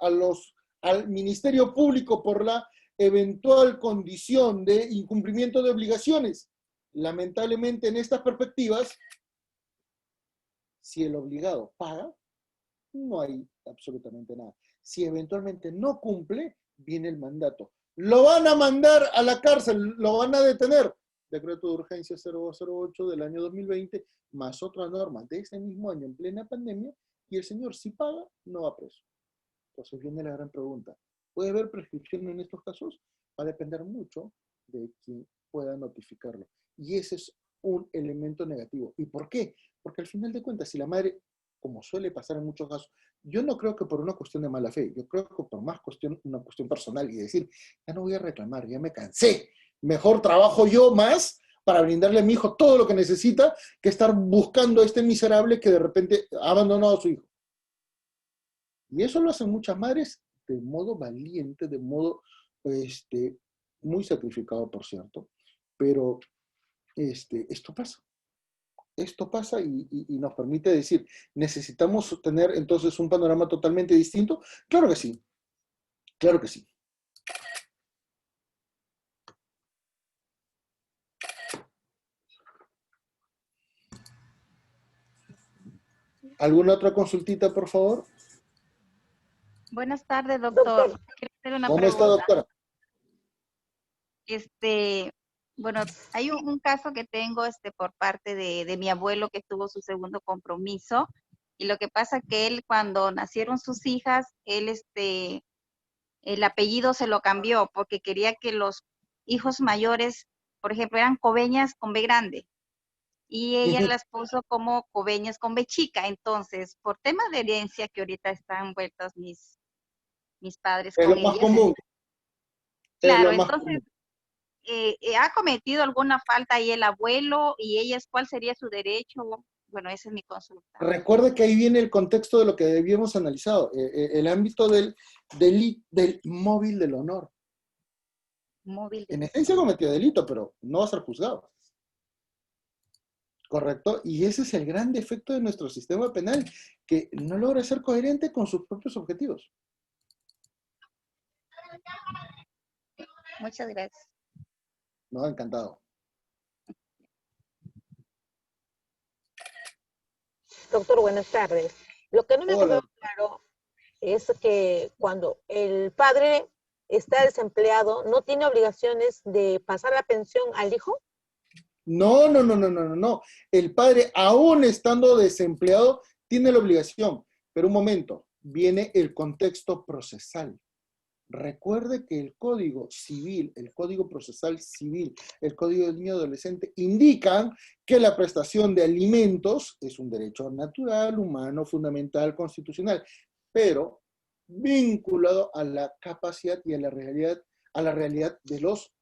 al Ministerio Público por la eventual condición de incumplimiento de obligaciones. Lamentablemente, en estas perspectivas, si el obligado paga, no hay absolutamente nada. Si eventualmente no cumple, viene el mandato. Lo van a mandar a la cárcel, lo van a detener. Decreto de urgencia 008 del año 2020, más otra norma de ese mismo año en plena pandemia, y el señor si paga, no va preso. Entonces viene la gran pregunta. ¿Puede haber prescripción en estos casos? Va a depender mucho de quien pueda notificarlo. Y ese es un elemento negativo. ¿Y por qué? Porque al final de cuentas, si la madre, como suele pasar en muchos casos, yo no creo que por una cuestión de mala fe, yo creo que por más una cuestión personal y decir, ya no voy a reclamar, ya me cansé, mejor trabajo yo más para brindarle a mi hijo todo lo que necesita que estar buscando a este miserable que de repente ha abandonado a su hijo. Y eso lo hacen muchas madres de modo valiente, de modo muy sacrificado, por cierto. Pero esto pasa. Esto pasa y nos permite decir, ¿necesitamos tener entonces un panorama totalmente distinto? Claro que sí. Claro que sí. ¿Alguna otra consultita, por favor? Buenas tardes, doctor. Quiero hacer una ¿Cómo está, pregunta. doctora? Bueno, hay un caso que tengo por parte de mi abuelo que tuvo su segundo compromiso, y lo que pasa que él, cuando nacieron sus hijas, él el apellido se lo cambió porque quería que los hijos mayores, por ejemplo, eran Coveñas con B grande, y ella las puso como Coveñas con B chica. Entonces, por temas de herencia, que ahorita están vueltos mis padres Es con lo más ellas. común. Es Claro, lo más entonces, común. ¿ha cometido alguna falta ahí el abuelo? Y ellas, ¿cuál sería su derecho? Bueno, esa es mi consulta. Recuerde que ahí viene el contexto de lo que habíamos analizado, el ámbito del móvil del honor. Móvil En de... esencia cometió delito, pero no va a ser juzgado. ¿Correcto? Y ese es el gran defecto de nuestro sistema penal, que no logra ser coherente con sus propios objetivos. Muchas gracias. No, encantado. Doctor, buenas tardes. Lo que no me ha Hola. quedado claro es que cuando el padre está desempleado, ¿no tiene obligaciones de pasar la pensión al hijo? No. El padre, aún estando desempleado, tiene la obligación. Pero un momento, viene el contexto procesal. Recuerde que el Código Civil, el Código Procesal Civil, el Código del Niño y Adolescente indican que la prestación de alimentos es un derecho natural, humano, fundamental, constitucional, pero vinculado a la capacidad y a la realidad de los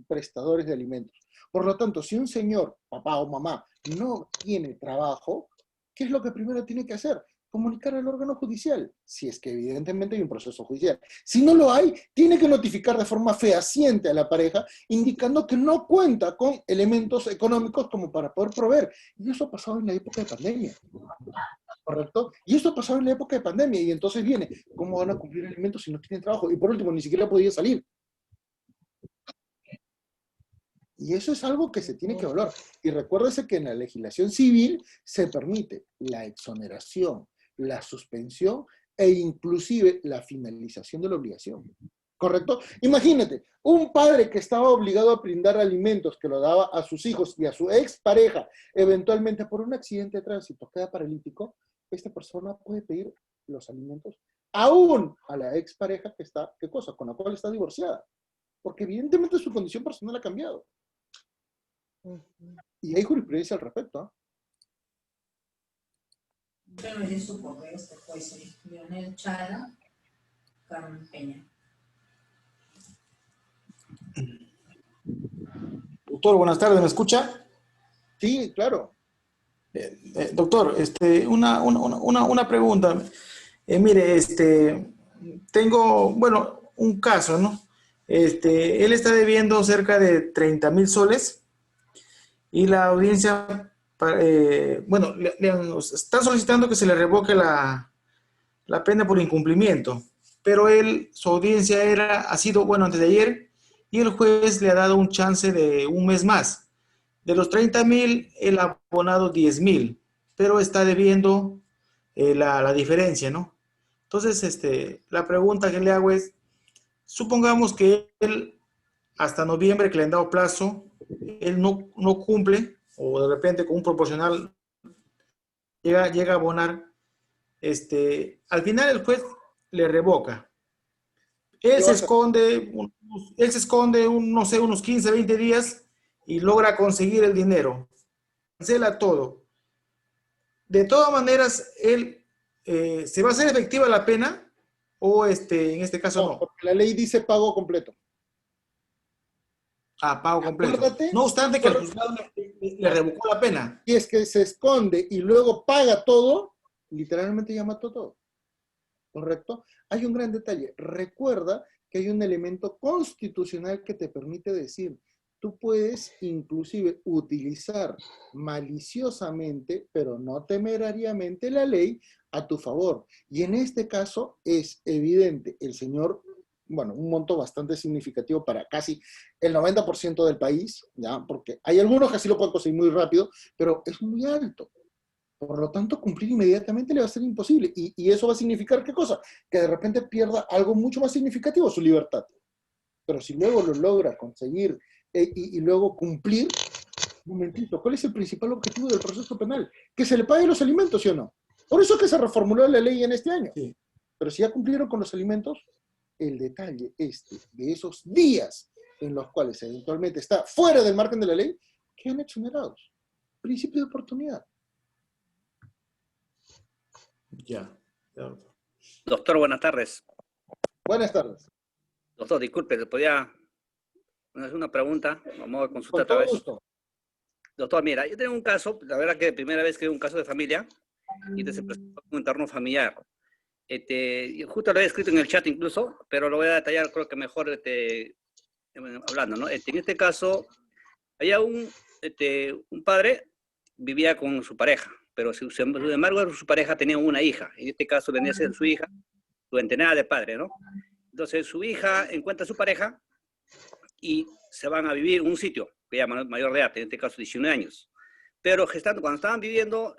prestadores de alimentos. Por lo tanto, si un señor, papá o mamá, no tiene trabajo, ¿qué es lo que primero tiene que hacer? Comunicar al órgano judicial, si es que evidentemente hay un proceso judicial. Si no lo hay, tiene que notificar de forma fehaciente a la pareja, indicando que no cuenta con elementos económicos como para poder proveer. Y eso ha pasado en la época de pandemia, ¿correcto? Y eso ha pasado en la época de pandemia, y entonces viene, ¿cómo van a cumplir alimentos si no tienen trabajo? Y por último, ni siquiera podía salir. Y eso es algo que se tiene que evaluar. Y recuérdese que en la legislación civil se permite la exoneración, la suspensión e inclusive la finalización de la obligación. ¿Correcto? Imagínate, un padre que estaba obligado a brindar alimentos que lo daba a sus hijos y a su expareja, eventualmente por un accidente de tránsito queda paralítico, esta persona puede pedir los alimentos aún a la expareja que está, ¿qué cosa? Con la cual está divorciada. Porque evidentemente su condición personal ha cambiado. Y hay jurisprudencia al respecto, ¿eh? Yo me di su correo, juez Leonel Chala, Carmen Peña. Doctor, buenas tardes, ¿me escucha? Sí, claro. Doctor, una pregunta. Mire, tengo, bueno, un caso, ¿no? Él está debiendo cerca de 30,000 soles y la audiencia, bueno, está solicitando que se le revoque la pena por incumplimiento, pero su audiencia ha sido, bueno, antes de ayer, y el juez le ha dado un chance de un mes más. De los 30,000, él ha abonado 10,000, pero está debiendo la diferencia, ¿no? Entonces, la pregunta que le hago es, supongamos que él, hasta noviembre, que le han dado plazo, él no cumple, o de repente con un proporcional llega a abonar, al final el juez le revoca. Él se esconde, no sé, unos 15, 20 días y logra conseguir el dinero. Cancela todo. De todas maneras, él, ¿se va a hacer efectiva la pena? O en este caso no. Porque la ley dice pago completo. Ah, pago completo. Acuérdate, No obstante que el juzgado le revocó la pena. si es que se esconde y luego paga todo, literalmente ya mató todo. ¿Correcto? Hay un gran detalle. Recuerda que hay un elemento constitucional que te permite decir, tú puedes inclusive utilizar maliciosamente, pero no temerariamente la ley a tu favor. Y en este caso es evidente, el señor, bueno, un monto bastante significativo para casi el 90% del país, ¿ya? Porque hay algunos que sí lo pueden conseguir muy rápido, pero es muy alto. Por lo tanto, cumplir inmediatamente le va a ser imposible. Y eso va a significar, ¿qué cosa? Que de repente pierda algo mucho más significativo, su libertad. Pero si luego lo logra conseguir y luego cumplir, un momentito, ¿cuál es el principal objetivo del proceso penal? Que se le paguen los alimentos, ¿sí o no? Por eso es que se reformuló la ley en este año. Sí. Pero si ya cumplieron con los alimentos, el detalle de esos días en los cuales eventualmente está fuera del margen de la ley, quedan exonerados. Principio de oportunidad. Ya, doctor. Doctor, buenas tardes. Buenas tardes. Doctor, disculpe, ¿le podía hacer una pregunta? Vamos a consultar Con otra todo vez. gusto. Doctor, mira, yo tengo un caso, la verdad que primera vez que veo un caso de familia, y se presentó un entorno familiar. Yo justo lo había escrito en el chat incluso, pero lo voy a detallar, creo que mejor hablando, ¿no? En este caso, había un padre, vivía con su pareja, pero sin embargo su pareja tenía una hija. En este caso venía a ser su hija, su entrenada de padre, ¿no? Entonces su hija encuentra a su pareja y se van a vivir en un sitio que llama mayor de edad, en este caso 19 años. Pero cuando estaban viviendo,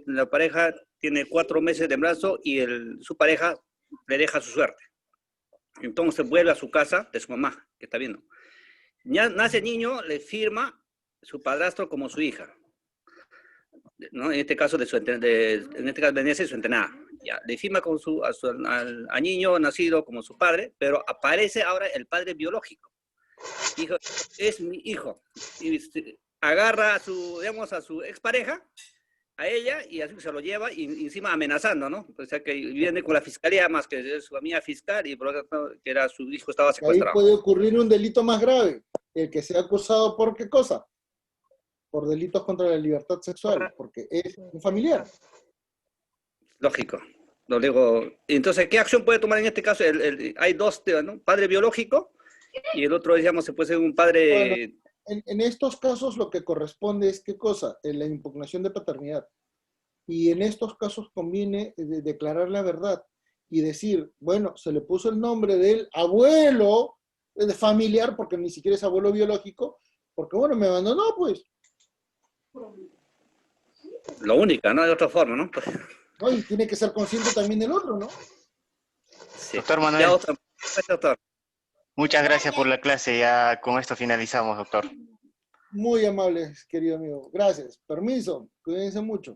la pareja tiene 4 meses de embarazo y su pareja le deja su suerte. Entonces vuelve a su casa de su mamá, que está viendo. Ya nace el niño, le firma su padrastro como su hija, ¿no? En este caso, en este caso venía a ser su entrenada. Ya, le firma con al niño nacido como su padre, pero aparece ahora el padre biológico. Dijo, es mi hijo. Y agarra a su expareja, a ella, y así se lo lleva, y encima amenazando, ¿no? O sea, que viene con la fiscalía, más que es su amiga fiscal, y por lo tanto, que era su hijo estaba Ahí secuestrado. puede ocurrir un delito más grave, el que sea acusado por ¿qué cosa? Por delitos contra la libertad sexual, porque es un familiar. Lógico. Lo digo. Entonces, ¿qué acción puede tomar en este caso? Hay dos, ¿no? Padre biológico, y el otro, digamos, se puede ser un padre... Bueno, en estos casos lo que corresponde es ¿qué cosa? La impugnación de paternidad. Y en estos casos conviene declarar la verdad y decir, bueno, se le puso el nombre del abuelo familiar, porque ni siquiera es abuelo biológico, porque bueno, me abandonó, pues. Lo única, ¿no? De otra forma, ¿no? Pues, ¿No? Y tiene que ser consciente también del otro, ¿no? sí. Doctor Manuel, Ya doctor. muchas gracias por la clase. Ya con esto finalizamos, doctor. Muy amables, querido amigo. Gracias. Permiso. Cuídense mucho.